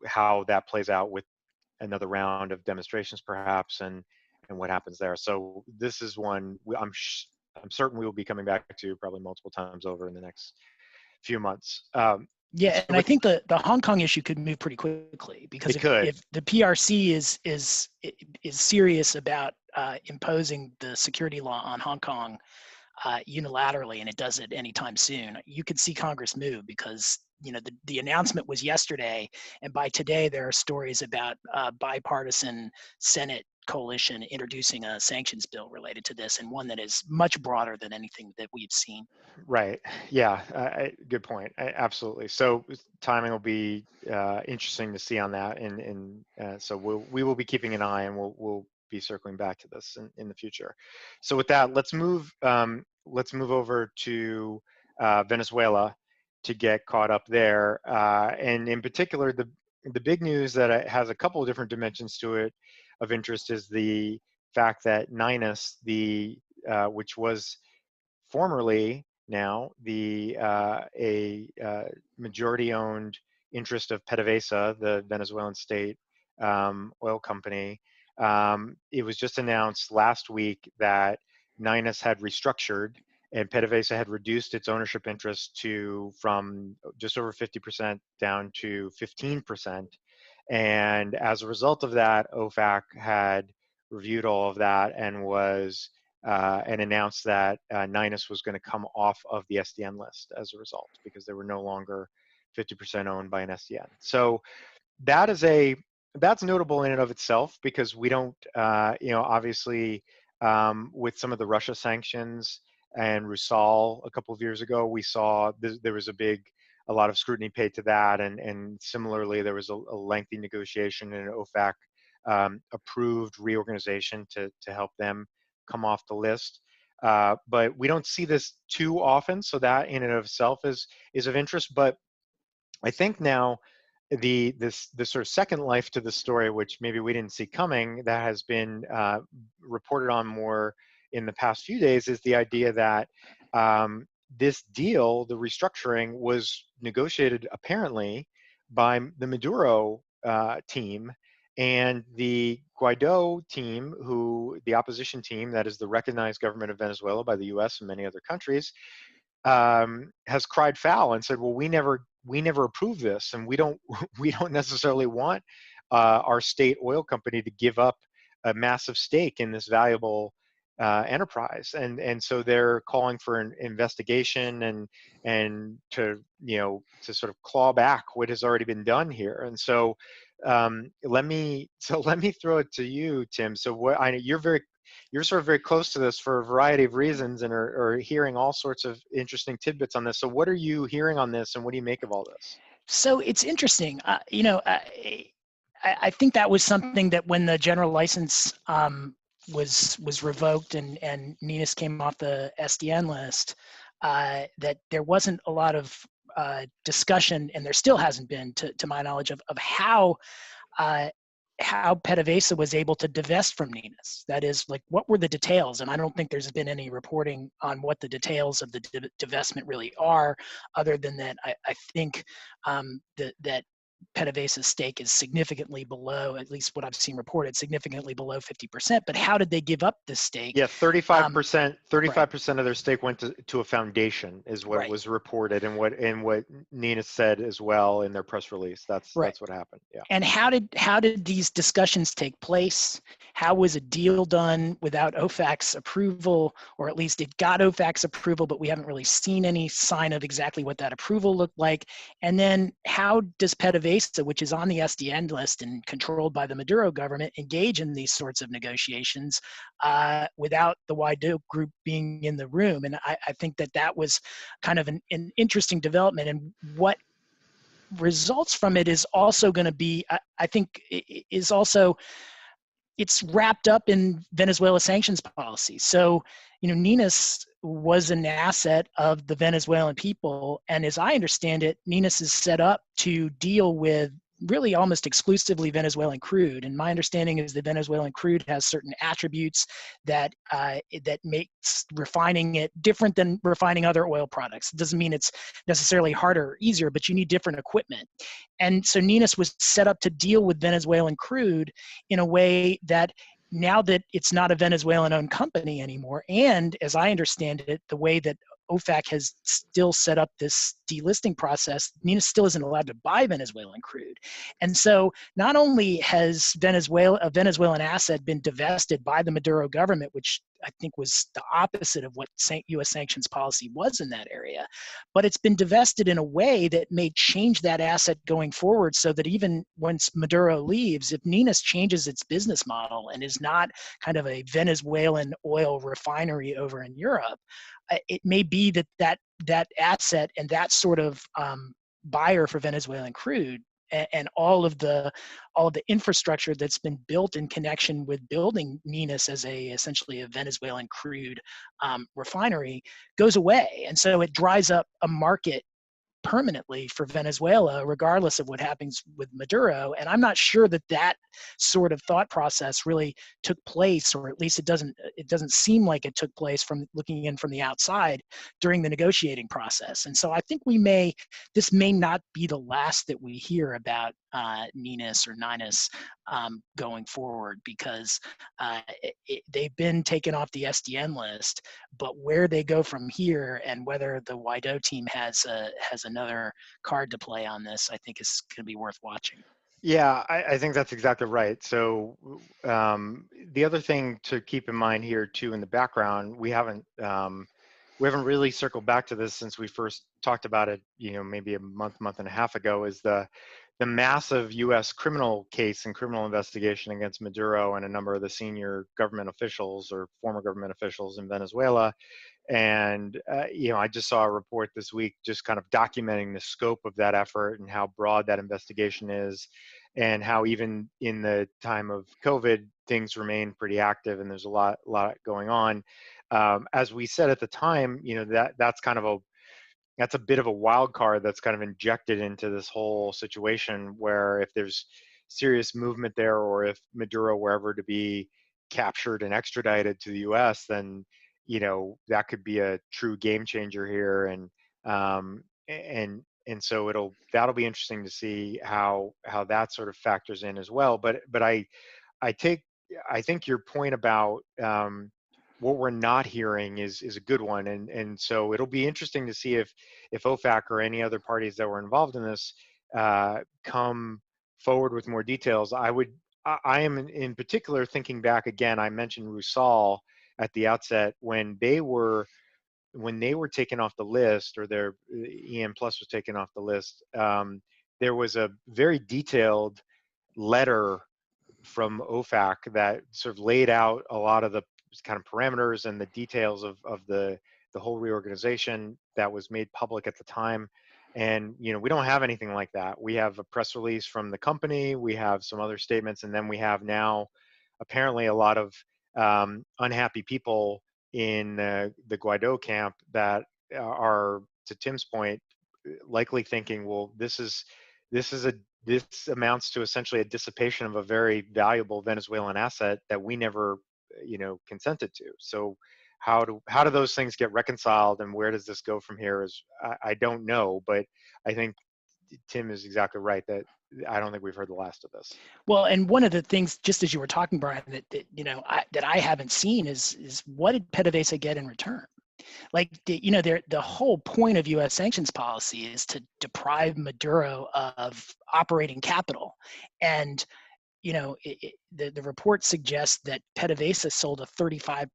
how that plays out with another round of demonstrations perhaps, and what happens there. So this is one I'm certain we will be coming back to probably multiple times over in the next few months.
Yeah, and I think the Hong Kong issue could move pretty quickly, because if the PRC is serious about imposing the security law on Hong Kong unilaterally, and it does it anytime soon, you could see Congress move, because the announcement was yesterday, and by today there are stories about bipartisan Senate coalition introducing a sanctions bill related to this, and one that is much broader than anything that we've seen.
Right. Yeah. Good point. Absolutely. So timing will be interesting to see on that, and so we will be keeping an eye, and we'll be circling back to this in the future. So with that, let's move over to Venezuela to get caught up there, and in particular, the big news that has a couple of different dimensions to it of interest is the fact that Nynas, which was formerly now a majority-owned interest of PDVSA, the Venezuelan state oil company, it was just announced last week that Nynas had restructured and PDVSA had reduced its ownership interest from just over 50% down to 15%. And as a result of that, OFAC had reviewed all of that and and announced that Nynas was going to come off of the SDN list as a result, because they were no longer 50% owned by an SDN. So that's notable in and of itself, because we don't, obviously, with some of the Russia sanctions and Rusal a couple of years ago, we saw there was a lot of scrutiny paid to that, and similarly, there was a lengthy negotiation and an OFAC approved reorganization to help them come off the list. But we don't see this too often, so that in and of itself is of interest. But I think now this sort of second life to the story, which maybe we didn't see coming, that has been reported on more in the past few days, is the idea that this deal, the restructuring, was negotiated apparently by the Maduro team and the Guaido team, the opposition team, that is the recognized government of Venezuela by the US and many other countries, has cried foul and said, well, we never approved this, and we don't necessarily want our state oil company to give up a massive stake in this valuable enterprise, and so they're calling for an investigation and to sort of claw back what has already been done here. And so let me throw it to you, Tim. So you're sort of very close to this for a variety of reasons, and are hearing all sorts of interesting tidbits on this. So what are you hearing on this, and what do you make of all this?
So it's interesting. I think that was something that when the general license was revoked and Nynas came off the SDN list, that there wasn't a lot of discussion, and there still hasn't been, to my knowledge, of how PDVSA was able to divest from Nynas. That is, like, what were the details? And I don't think there's been any reporting on what the details of the divestment really are, other than that I think that PDVSA's stake is significantly below, at least what I've seen reported, significantly below 50%. But how did they give up this stake?
Yeah, 35%. 35% of their stake went to a foundation, is what was reported, and what Nynas said as well in their press release. That's what happened. Yeah.
And how did these discussions take place? How was a deal done without OFAC's approval, or at least it got OFAC's approval, but we haven't really seen any sign of exactly what that approval looked like? And then how does PDVSA, which is on the SDN list and controlled by the Maduro government, engage in these sorts of negotiations without the Guaido group being in the room? And I think that was kind of an interesting development, and what results from it is also going to be, I think, is also, it's wrapped up in Venezuela sanctions policy. So, Nynas was an asset of the Venezuelan people, and as I understand it, Nynas is set up to deal with really almost exclusively Venezuelan crude. And my understanding is that Venezuelan crude has certain attributes that makes refining it different than refining other oil products. It doesn't mean it's necessarily harder or easier, but you need different equipment. And so Nynas was set up to deal with Venezuelan crude in a way that, now that it's not a Venezuelan-owned company anymore, and as I understand it, the way that OFAC has still set up this delisting process, Nynas still isn't allowed to buy Venezuelan crude. And so not only has a Venezuelan asset been divested by the Maduro government, which I think was the opposite of what U.S. sanctions policy was in that area, but it's been divested in a way that may change that asset going forward, so that even once Maduro leaves, if Nynas changes its business model and is not kind of a Venezuelan oil refinery over in Europe, it may be that asset and that sort of buyer for Venezuelan crude and all of the infrastructure that's been built in connection with building Nynas as essentially a Venezuelan crude refinery goes away, and so it dries up a market permanently for Venezuela, regardless of what happens with Maduro. And I'm not sure that sort of thought process really took place, or at least it doesn't seem like it took place from looking in from the outside during the negotiating process. And so I think this may not be the last that we hear about Nynas or Nynas going forward, because they've been taken off the SDN list, but where they go from here and whether the Guaido team has another card to play on this, I think is going to be worth watching.
Yeah, I think that's exactly right. So the other thing to keep in mind here too in the background, we haven't really circled back to this since we first talked about it, maybe a month and a half ago, is the massive U.S. criminal case and criminal investigation against Maduro and a number of the senior government officials or former government officials in Venezuela. And, I just saw a report this week just kind of documenting the scope of that effort and how broad that investigation is, and how even in the time of COVID, things remain pretty active and there's a lot going on. As we said at the time, that's a bit of a wild card that's kind of injected into this whole situation, where if there's serious movement there, or if Maduro were ever to be captured and extradited to the US, then that could be a true game changer here. And so that'll be interesting to see how that sort of factors in as well. But I think your point about what we're not hearing is a good one, and so it'll be interesting to see if OFAC or any other parties that were involved in this come forward with more details. I am in particular thinking back again. I mentioned Rusal at the outset when they were taken off the list, or their EM Plus was taken off the list. There was a very detailed letter from OFAC that sort of laid out a lot of the kind of parameters and the details of the whole reorganization that was made public at the time. And we don't have anything like that. We have a press release from the company, we have some other statements, and then we have now apparently a lot of unhappy people in the Guaido camp that are, to Tim's point, likely thinking, well, this amounts to essentially a dissipation of a very valuable Venezuelan asset that we never, consented to. So how do those things get reconciled, and where does this go from here? I don't know, but I think Tim is exactly right that I don't think we've heard the last of this.
Well, and one of the things, just as you were talking, Brian, that I haven't seen is what did PDVSA get in return? Like, the whole point of U.S. sanctions policy is to deprive Maduro of operating capital. And, the report suggests that PDVSA sold a 35%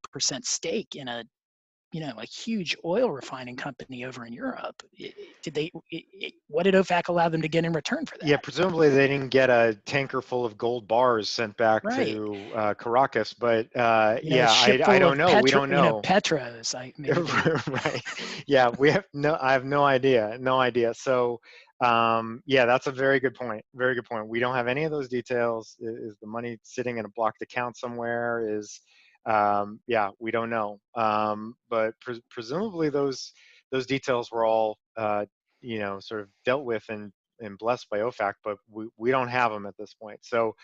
stake in a huge oil refining company over in Europe. What did OFAC allow them to get in return for that?
Yeah, presumably they didn't get a tanker full of gold bars sent back to Caracas, but I don't know. We don't know.
Petros,
right? Yeah, I have no idea. So, that's a very good point. Very good point. We don't have any of those details. Is the money sitting in a blocked account somewhere? We don't know. But presumably those details were all sort of dealt with and blessed by OFAC, but we don't have them at this point. So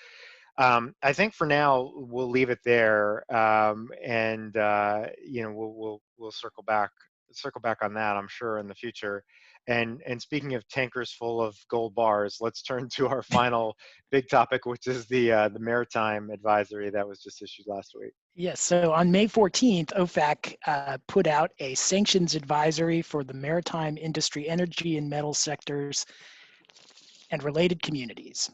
I think for now we'll leave it there, and we'll circle back on that, I'm sure, in the future. And speaking of tankers full of gold bars, let's turn to our final big topic, which is the Maritime advisory that was just issued last week.
Yes, so on May 14th, OFAC put out a sanctions advisory for the maritime industry, energy and metal sectors, and related communities.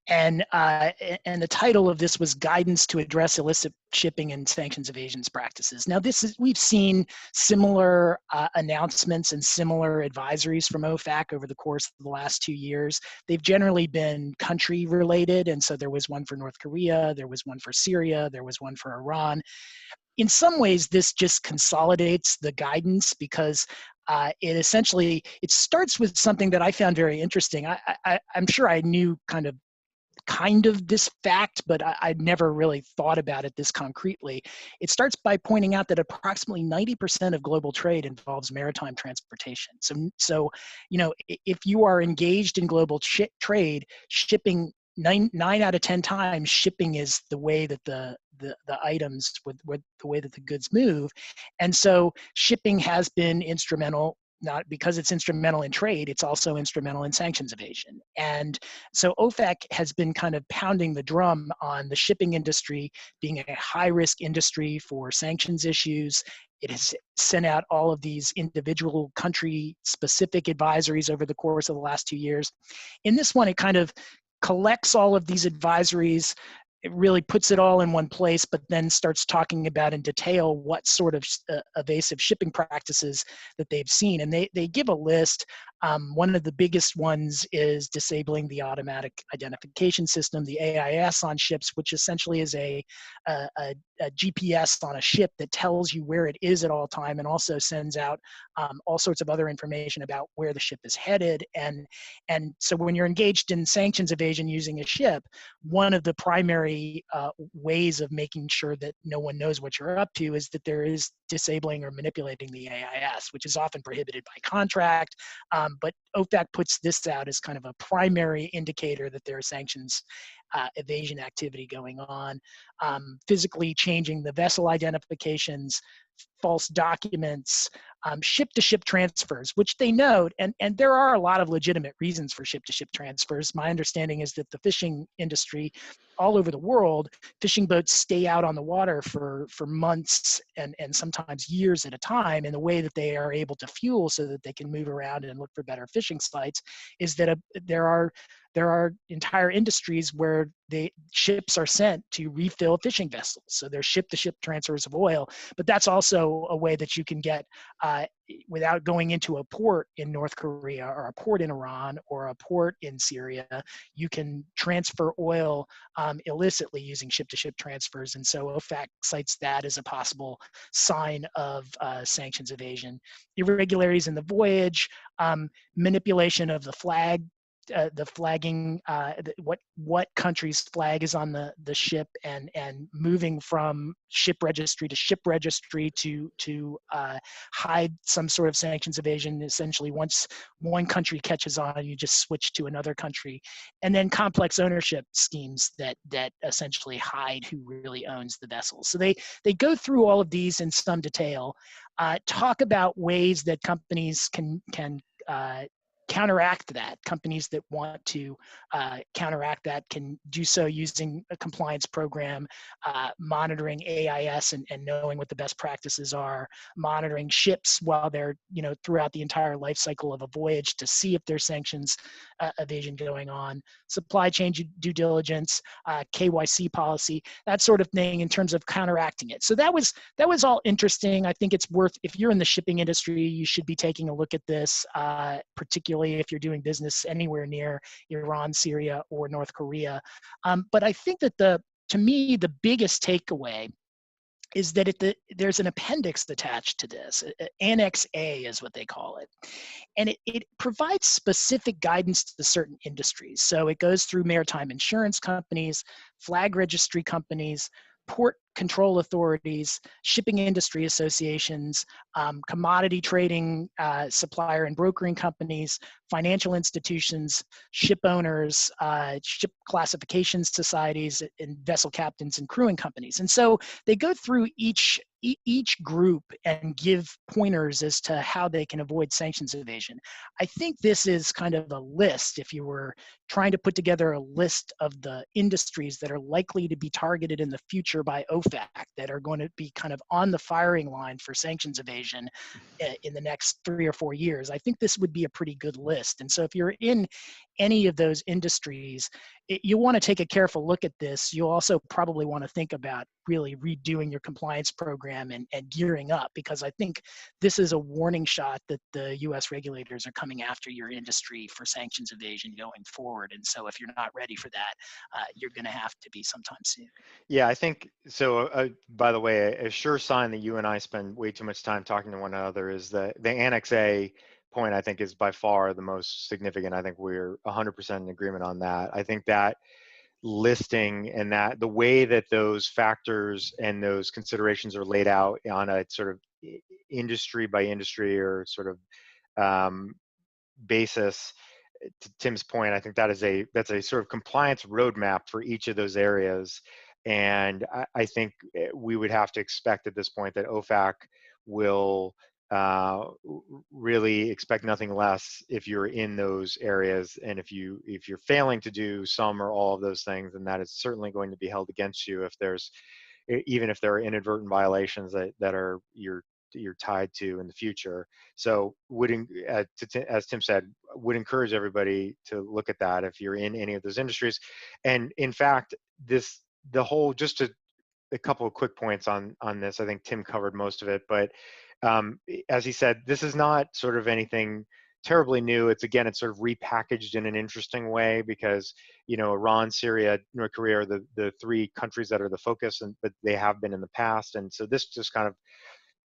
And the title of this was Guidance to Address Illicit Shipping and Sanctions Evasions Practices. Now, we've seen similar announcements and similar advisories from OFAC over the course of the last 2 years. They've generally been country related, and so there was one for North Korea, there was one for Syria, there was one for Iran. In some ways, this just consolidates the guidance, because it starts with something that I found very interesting. I'm sure I knew kind of this fact, but I'd never really thought about it this concretely. It starts by pointing out that approximately 90% of global trade involves maritime transportation. So if you are engaged in global trade, shipping, 9 out of 10 times, shipping is the way that the items, with the way that the goods move. And so shipping has been instrumental not because it's instrumental in trade, it's also instrumental in sanctions evasion. And so OFAC has been kind of pounding the drum on the shipping industry being a high-risk industry for sanctions issues. It has sent out all of these individual country-specific advisories over the course of the last 2 years. In this one, it kind of collects all of these advisories. It really puts it all in one place, but then starts talking about in detail what sort of evasive shipping practices that they've seen. And they give a list. One of the biggest ones is disabling the automatic identification system, the AIS on ships, which essentially is a GPS on a ship that tells you where it is at all time and also sends out all sorts of other information about where the ship is headed. And so when you're engaged in sanctions evasion using a ship, one of the primary ways of making sure that no one knows what you're up to is that there is disabling or manipulating the AIS, which is often prohibited by contract. But OFAC puts this out as kind of a primary indicator that there are sanctions evasion activity going on. Physically changing the vessel identifications, false documents, ship-to-ship transfers, which they note, and there are a lot of legitimate reasons for ship-to-ship transfers. My understanding is that the fishing industry all over the world, fishing boats stay out on the water for months and sometimes years at a time, and the way that they are able to fuel so that they can move around and look for better fishing sites is that there are entire industries where ships are sent to refill fishing vessels. So there's ship-to-ship transfers of oil, but that's also a way that you can get without going into a port in North Korea or a port in Iran or a port in Syria. You can transfer oil illicitly using ship-to-ship transfers, and so OFAC cites that as a possible sign of sanctions evasion. Irregularities in the voyage, manipulation of the flag, the flagging, what country's flag is on the ship, and moving from ship registry to ship registry to hide some sort of sanctions evasion. Essentially, once one country catches on, you just switch to another country, and then complex ownership schemes that essentially hide who really owns the vessel. So they go through all of these in some detail, talk about ways that companies can counteract that. Companies that want to counteract that can do so using a compliance program, monitoring AIS and knowing what the best practices are, monitoring ships while they're, throughout the entire life cycle of a voyage to see if there's sanctions evasion going on, supply chain due diligence, KYC policy, that sort of thing in terms of counteracting it. So that was all interesting. I think it's worth, if you're in the shipping industry, you should be taking a look at this, particularly if you're doing business anywhere near Iran, Syria, or North Korea. But I think that to me, the biggest takeaway is that there's an appendix attached to this. Annex A is what they call it. And it provides specific guidance to certain industries. So it goes through maritime insurance companies, flag registry companies, port control authorities, shipping industry associations, commodity trading, supplier and brokering companies, financial institutions, ship owners, ship classification societies, and vessel captains and crewing companies. And so they go through each group and give pointers as to how they can avoid sanctions evasion. I think this is kind of a list, if you were trying to put together a list of the industries that are likely to be targeted in the future by OFAC, that are going to be kind of on the firing line for sanctions evasion in the next 3 or 4 years. I think this would be a pretty good list. And so if you're in any of those industries, you want to take a careful look at this. You also probably want to think about really redoing your compliance program and gearing up, because I think this is a warning shot that the US regulators are coming after your industry for sanctions evasion going forward. And so if you're not ready for that, you're going to have to be sometime soon.
Yeah, I think so. By the way, a sure sign that you and I spend way too much time talking to one another is that the Annex A point, I think, is by far the most significant. I think we're 100% in agreement on that. I think that listing and that the way that those factors and those considerations are laid out on a sort of industry by industry or sort of basis, to Tim's point, I think that's a sort of compliance roadmap for each of those areas. And I think we would have to expect at this point that OFAC will really expect nothing less if you're in those areas, and if you're failing to do some or all of those things, then that is certainly going to be held against you if there's even if there are inadvertent violations that are you're tied to in the future. So as Tim said, would encourage everybody to look at that if you're in any of those industries. And in fact, the whole, just to a couple of quick points on this. I think Tim covered most of it, but as he said, this is not sort of anything terribly new. It's sort of repackaged in an interesting way because, Iran, Syria, North Korea are the three countries that are the focus, but they have been in the past. And so this just kind of,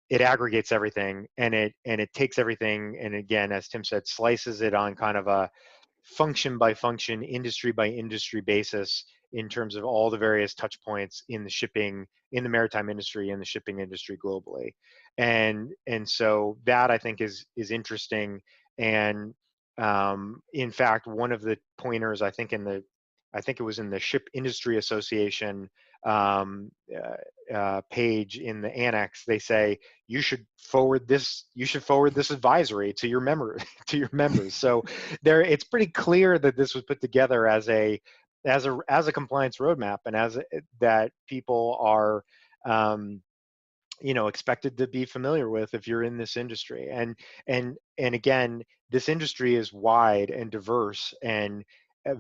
it aggregates everything, and it takes everything, and again, as Tim said, slices it on kind of a function by function, industry by industry basis in terms of all the various touch points in the shipping, in the maritime industry, and the shipping industry globally. And so that I think is interesting. And in fact, one of the pointers I think it was in the Ship Industry Association page in the annex, they say you should forward this advisory to your members. So it's pretty clear that this was put together as a compliance roadmap, and that people are expected to be familiar with if you're in this industry. And again, this industry is wide and diverse and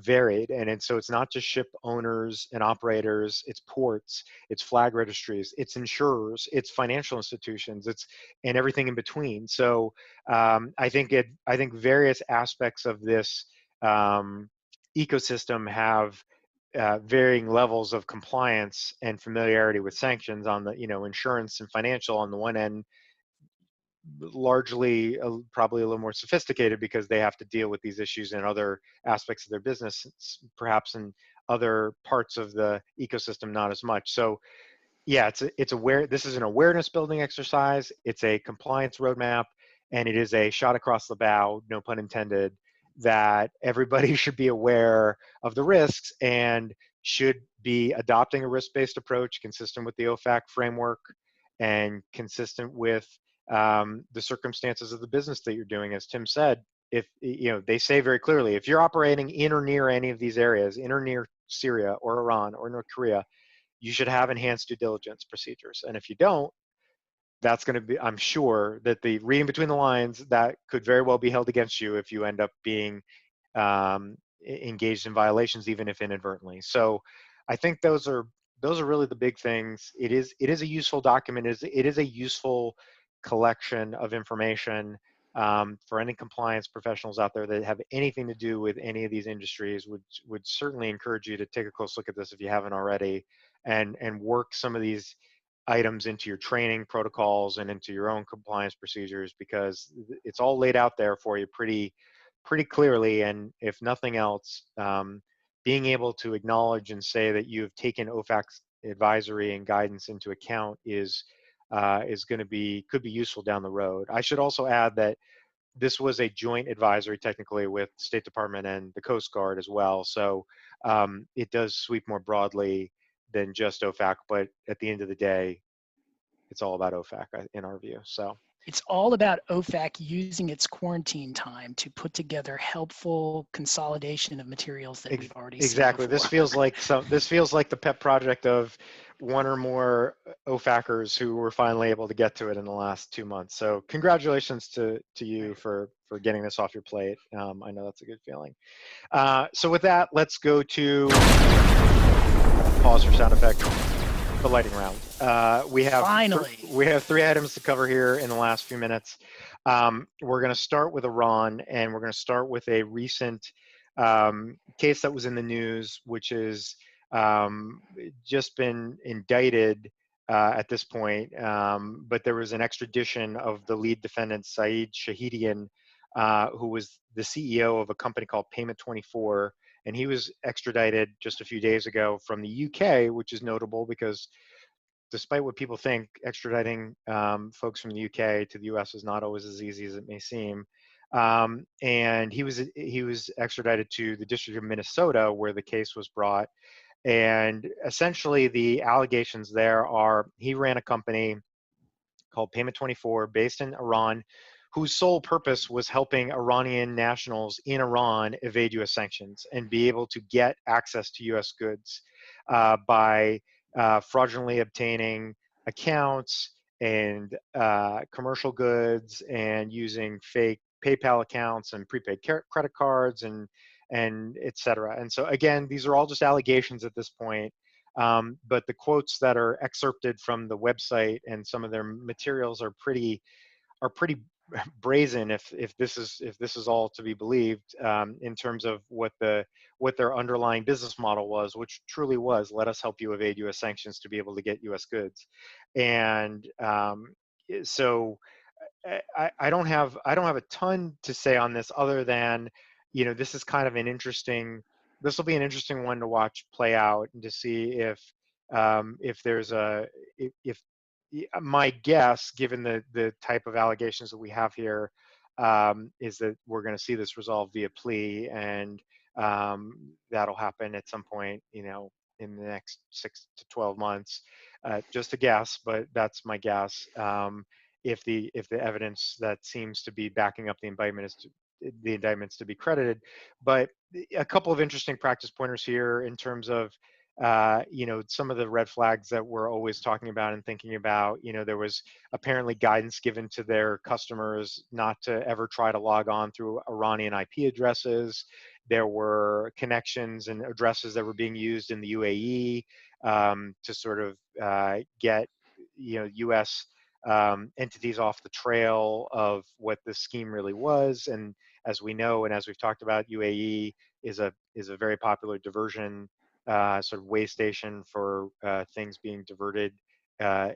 varied, and so it's not just ship owners and operators, it's ports, it's flag registries, it's insurers, it's financial institutions, and everything in between. So I think various aspects of this ecosystem have varying levels of compliance and familiarity with sanctions on the insurance and financial on the one end, largely probably a little more sophisticated because they have to deal with these issues in other aspects of their business, perhaps in other parts of the ecosystem not as much. So yeah, this is an awareness building exercise, it's a compliance roadmap, and it is a shot across the bow, no pun intended, that everybody should be aware of the risks and should be adopting a risk-based approach consistent with the OFAC framework and consistent with the circumstances of the business that you're doing. As Tim said, if they say very clearly, if you're operating in or near any of these areas, in or near Syria or Iran or North Korea, you should have enhanced due diligence procedures. And if you don't, that's going to be, I'm sure that the reading between the lines, that could very well be held against you if you end up being engaged in violations, even if inadvertently. So I think those are really the big things. It is a useful document. It is a useful collection of information for any compliance professionals out there that have anything to do with any of these industries. Would certainly encourage you to take a close look at this if you haven't already, and work some of these items into your training protocols and into your own compliance procedures, because it's all laid out there for you pretty clearly. And if nothing else, being able to acknowledge and say that you have taken OFAC's advisory and guidance into account could be useful down the road. I should also add that this was a joint advisory technically with State Department and the Coast Guard as well. So it does sweep more broadly than just OFAC, but at the end of the day, it's all about OFAC in our view. So
it's all about OFAC using its quarantine time to put together helpful consolidation of materials that we've already
exactly
seen
this feels like the pet project of one or more OFACers who were finally able to get to it in the last 2 months. So congratulations to you for getting this off your plate. I know that's a good feeling. So with that, let's go to pause for sound effect. The lightning round. We have 3 items to cover here in the last few minutes. We're going to start with Iran, and we're going to start with a recent case that was in the news, which is just been indicted at this point. But there was an extradition of the lead defendant, Seyed Shahidian, who was the CEO of a company called Payment 24. And he was extradited just a few days ago from the UK, which is notable because despite what people think, extraditing folks from the UK to the US is not always as easy as it may seem. And he was extradited to the District of Minnesota, where the case was brought. And essentially the allegations there are he ran a company called Payment 24, based in Iran, whose sole purpose was helping Iranian nationals in Iran evade US sanctions and be able to get access to US goods by fraudulently obtaining accounts and commercial goods and using fake PayPal accounts and prepaid credit cards and et cetera. And so again, these are all just allegations at this point. But the quotes that are excerpted from the website and some of their materials are pretty brazen if this is all to be believed, in terms of what their underlying business model was, which truly was, let us help you evade US sanctions to be able to get US goods. And so I don't have a ton to say on this other than, this is kind of this will be an interesting one to watch play out and to see if there's if my guess, given the type of allegations that we have here, is that we're going to see this resolved via plea, and that'll happen at some point, in the next 6 to 12 months. Just a guess, but that's my guess. If the evidence that seems to be backing up the indictments to be credited. But a couple of interesting practice pointers here in terms of some of the red flags that we're always talking about and thinking about. There was apparently guidance given to their customers not to ever try to log on through Iranian IP addresses. There were connections and addresses that were being used in the UAE to sort of get US entities off the trail of what this scheme really was. And as we know, and as we've talked about, UAE is a very popular diversion sort of way station for things being diverted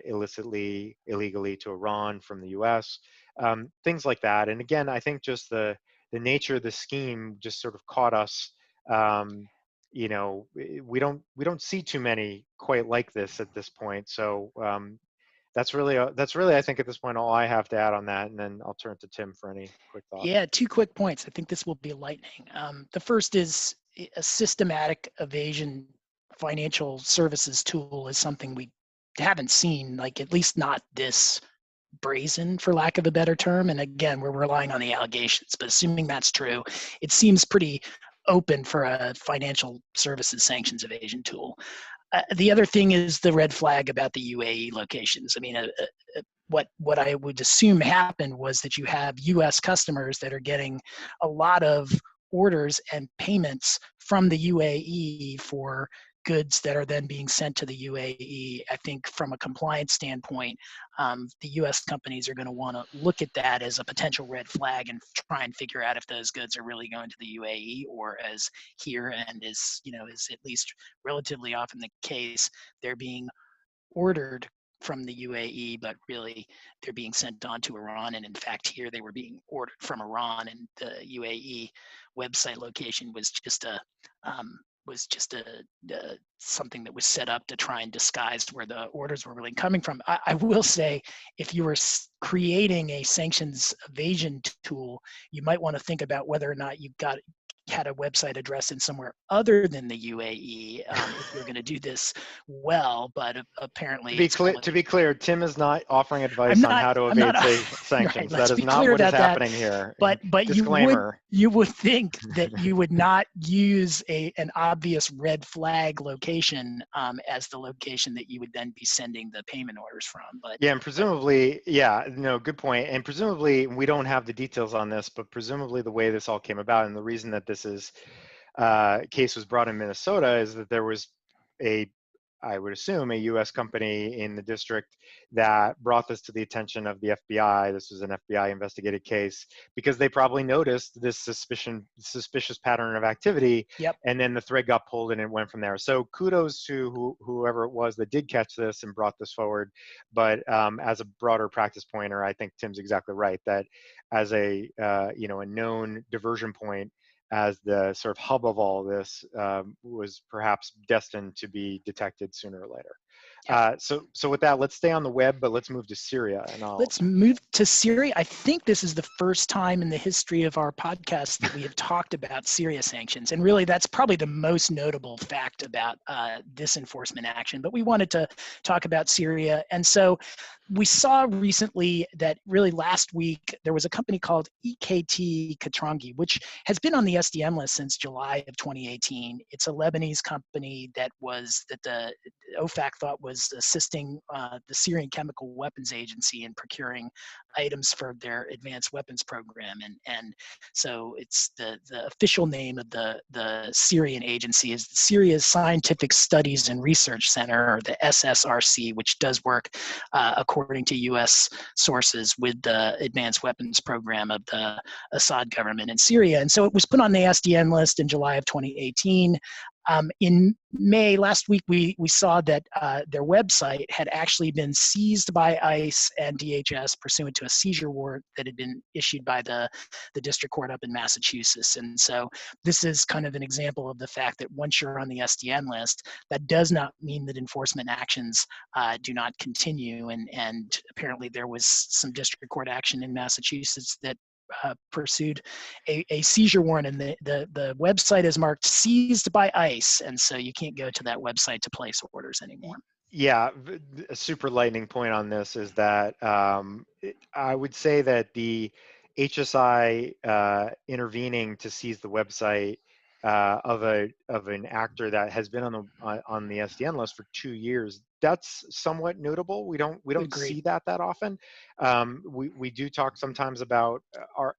illegally to Iran from the US, things like that. And again, I think just the nature of the scheme just sort of caught us. We don't see too many quite like this at this point. So that's really I think at this point all I have to add on that, and then I'll turn to Tim for any quick thoughts.
Yeah, 2 quick points. I think this will be lightning. The first is a systematic evasion financial services tool is something we haven't seen, like at least not this brazen, for lack of a better term. And again, we're relying on the allegations, but assuming that's true, it seems pretty open for a financial services sanctions evasion tool. The other thing is the red flag about the UAE locations. I mean, what I would assume happened was that you have US customers that are getting a lot of orders and payments from the UAE for goods that are then being sent to the UAE. I think from a compliance standpoint, the US companies are going to want to look at that as a potential red flag and try and figure out if those goods are really going to the UAE, or as here and is at least relatively often the case, they're being ordered from the UAE, but really they're being sent on to Iran. And in fact, here they were being ordered from Iran, and the UAE website location was just something that was set up to try and disguise where the orders were really coming from. I will say, if you were creating a sanctions evasion tool, you might want to think about whether or not you had a website address in somewhere other than the UAE if you're going to do this well. But apparently,
to be clear, Tim is not offering advice on how to evade sanctions.
Right,
that is not what is happening here.
But
disclaimer.
You would think that you would not use an obvious red flag location as the location that you would then be sending the payment orders from. But
yeah, and presumably, good point. And presumably, we don't have the details on this, but presumably the way this all came about, and the reason that this case was brought in Minnesota, is that there was I would assume, a U.S. company in the district that brought this to the attention of the FBI. This was an FBI investigated case because they probably noticed this suspicious pattern of activity.
Yep.
And then the thread got pulled and it went from there. So kudos to whoever it was that did catch this and brought this forward. But as a broader practice pointer, I think Tim's exactly right that as a known diversion point, as the sort of hub of all this, was perhaps destined to be detected sooner or later.
Yeah.
So with that, let's stay on the web, but let's move to Syria, and I'll.
Let's move to Syria. I think this is the first time in the history of our podcast that we have talked about Syria sanctions. And really, that's probably the most notable fact about this enforcement action. But we wanted to talk about Syria. And so we saw recently that really last week, there was a company called EKT Katrangi, which has been on the SDN list since July of 2018. It's a Lebanese company that the OFAC thought was assisting the Syrian Chemical Weapons Agency in procuring items for their advanced weapons program. And so it's the official name of the Syrian agency is Syria's Scientific Studies and Research Center, or the SSRC, which does work according to US sources with the advanced weapons program of the Assad government in Syria. And so it was put on the SDN list in July of 2018. In May, last week, we saw that their website had actually been seized by ICE and DHS pursuant to a seizure warrant that had been issued by the district court up in Massachusetts. And so this is kind of an example of the fact that once you're on the SDN list, that does not mean that enforcement actions do not continue. And apparently there was some district court action in Massachusetts that pursued a seizure warrant, and the website is marked seized by ICE, and so you can't go to that website to place orders anymore.
Yeah, a super lightning point on this is that I would say that the HSI intervening to seize the website of an actor that has been on the SDN list for 2 years, that's somewhat notable. We don't see that often. We do talk sometimes about our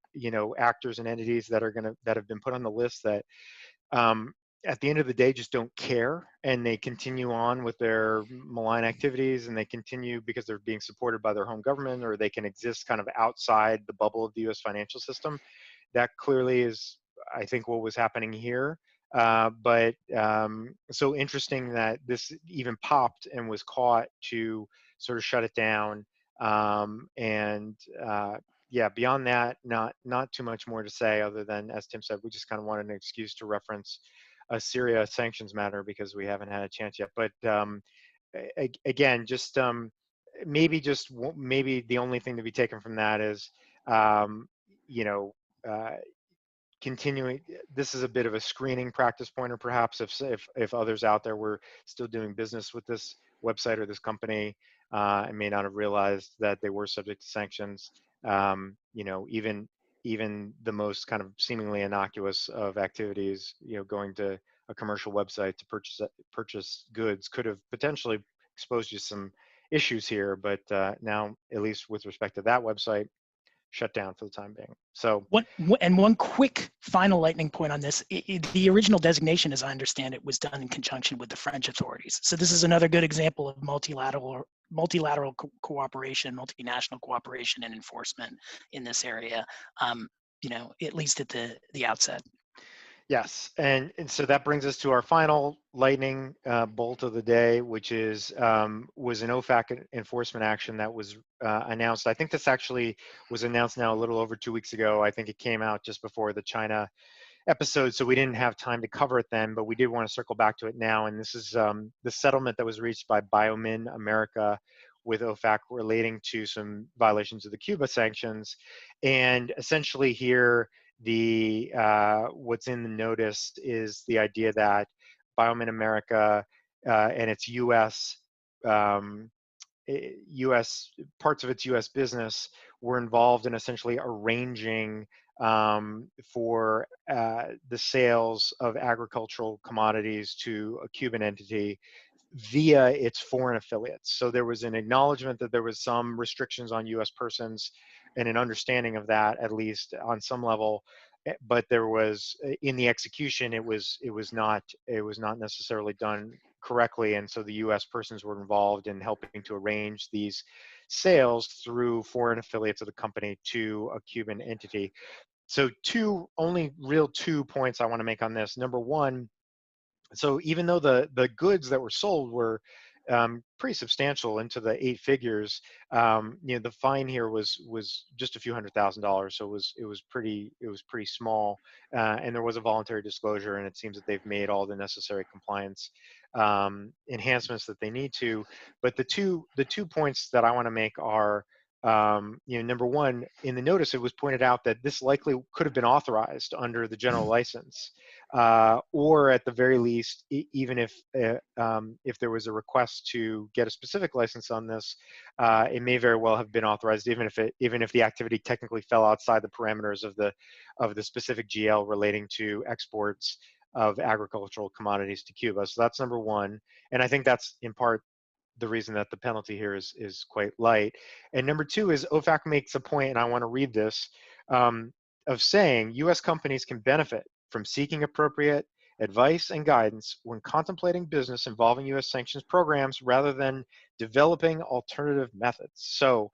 actors and entities that have been put on the list that at the end of the day just don't care, and they continue on with their malign activities, and they continue because they're being supported by their home government, or they can exist kind of outside the bubble of the US financial system. That clearly is, I think, what was happening here. But so interesting that this even popped and was caught to sort of shut it down. Yeah, beyond that, not too much more to say other than, as Tim said, we just kind of wanted an excuse to reference a Syria sanctions matter because we haven't had a chance yet. But again, just maybe the only thing to be taken from that is, continuing. This is a bit of a screening practice pointer, perhaps, if others out there were still doing business with this website or this company and may not have realized that they were subject to sanctions. Even the most kind of seemingly innocuous of activities, going to a commercial website to purchase goods could have potentially exposed you some issues here. But now, at least with respect to that website, shut down for the time being. So
one quick final lightning point on this. The original designation, as I understand it, was done in conjunction with the French authorities. So this is another good example of multilateral cooperation, multinational cooperation and enforcement in this area, at least at the outset.
Yes, and so that brings us to our final lightning bolt of the day, which was an OFAC enforcement action that was announced. I think this actually was announced now a little over 2 weeks ago. I think it came out just before the China episode, so we didn't have time to cover it then, but we did want to circle back to it now. And this is the settlement that was reached by BIOMIN America with OFAC relating to some violations of the Cuba sanctions. And essentially here, what's in the notice is the idea that BIOMIN America and its U.S. Parts of its U.S. business were involved in essentially arranging for the sales of agricultural commodities to a Cuban entity via its foreign affiliates. So there was an acknowledgement that there was some restrictions on U.S. persons and an understanding of that, at least on some level. But there was, in the execution, it was not necessarily done correctly, and so the U.S. persons were involved in helping to arrange these sales through foreign affiliates of the company to a Cuban entity. So two points I want to make on this. Number one, so even though the goods that were sold were pretty substantial, into the 8 figures. The fine here was just a few $100,000, so it was pretty small, and there was a voluntary disclosure, and it seems that they've made all the necessary compliance enhancements that they need to. But the two points that I want to make are, number one, in the notice, it was pointed out that this likely could have been authorized under the general license, or at the very least, even if there was a request to get a specific license on this, it may very well have been authorized, even if the activity technically fell outside the parameters of the specific GL relating to exports of agricultural commodities to Cuba. So that's number one, and I think that's in part the reason that the penalty here is quite light. And number two is OFAC makes a point, and I want to read this, of saying U.S. companies can benefit from seeking appropriate advice and guidance when contemplating business involving U.S. sanctions programs rather than developing alternative methods. So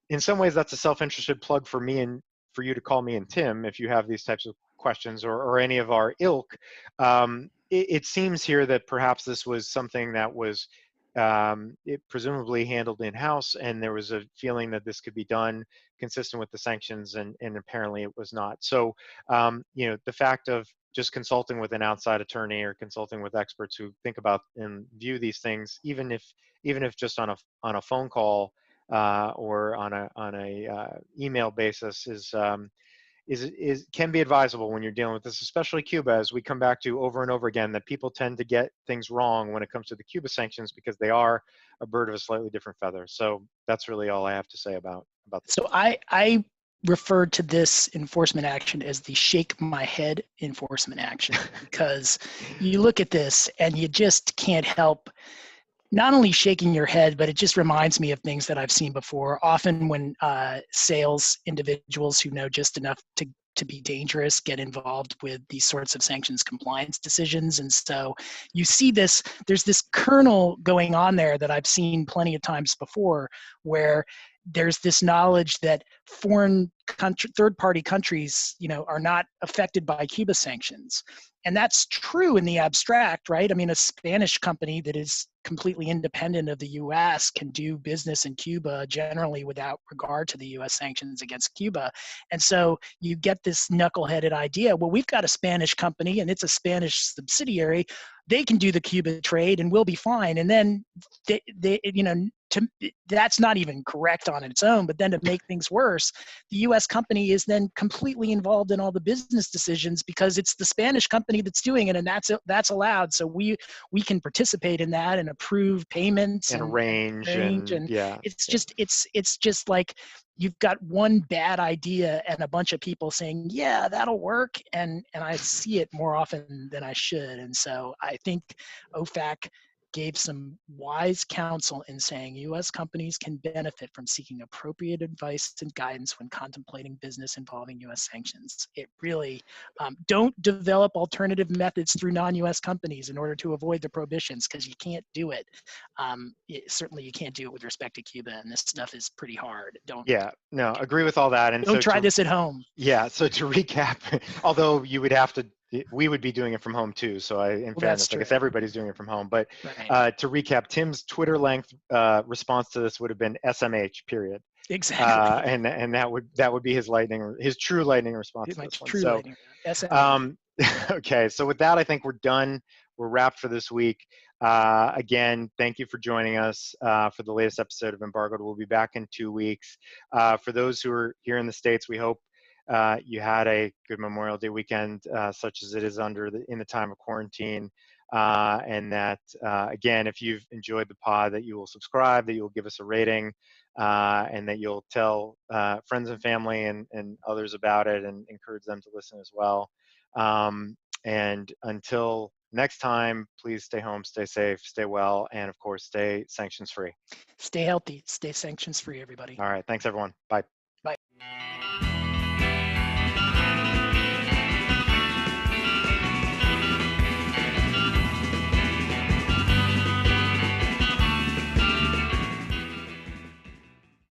in some ways, that's a self-interested plug for me and for you to call me and Tim if you have these types of questions, or any of our ilk. It seems here that perhaps this was something that was it presumably handled in-house, and there was a feeling that this could be done consistent with the sanctions, and apparently it was not. So, the fact of just consulting with an outside attorney or consulting with experts who think about and view these things, even if just on a phone call or on a email basis, can be advisable when you're dealing with this, especially Cuba, as we come back to over and over again, that people tend to get things wrong when it comes to the Cuba sanctions because they are a bird of a slightly different feather. So that's really all I have to say about this.
So I referred to this enforcement action as the shake my head enforcement action, because you look at this and you just can't help not only shaking your head, but it just reminds me of things that I've seen before. Often when sales individuals who know just enough to be dangerous get involved with these sorts of sanctions compliance decisions. And so you see this, there's this kernel going on there that I've seen plenty of times before, where there's this knowledge that third-party countries, are not affected by Cuba sanctions. And that's true in the abstract, right? I mean, a Spanish company that is completely independent of the US can do business in Cuba generally without regard to the US sanctions against Cuba. And so you get this knuckleheaded idea, well, we've got a Spanish company and it's a Spanish subsidiary. They can do the Cuba trade and we'll be fine. And then that's not even correct on its own, but then to make things worse, the US company is then completely involved in all the business decisions because it's the Spanish company that's doing it, and that's allowed. So we can participate in that and approve payments
and arrange and yeah.
It's just like you've got one bad idea and a bunch of people saying, yeah, that'll work. And I see it more often than I should. And so I think OFAC gave some wise counsel in saying U.S. companies can benefit from seeking appropriate advice and guidance when contemplating business involving U.S. sanctions. It really, don't develop alternative methods through non-U.S. companies in order to avoid the prohibitions, because you can't do it. Certainly you can't do it with respect to Cuba, and this stuff is pretty hard.
Agree with all that. And
don't try this at home.
Yeah, so to recap, although we would be doing it from home too. So in fairness, I guess everybody's doing it from home. But right. To recap, Tim's Twitter length response to this would have been SMH, period.
Exactly.
And that would be his true lightning response.
lightning.
Okay, so with that, I think we're done. We're wrapped for this week. Again, thank you for joining us for the latest episode of Embargoed. We'll be back in 2 weeks. For those who are here in the States, we hope you had a good Memorial Day weekend, such as it is in the time of quarantine, and that again, if you've enjoyed the pod, that you will subscribe, that you'll give us a rating, and that you'll tell friends and family and others about it, and encourage them to listen as well. And until next time, please stay home, stay safe, stay well, and of course, stay sanctions free.
Stay healthy, stay sanctions free, everybody.
All right, thanks everyone. Bye.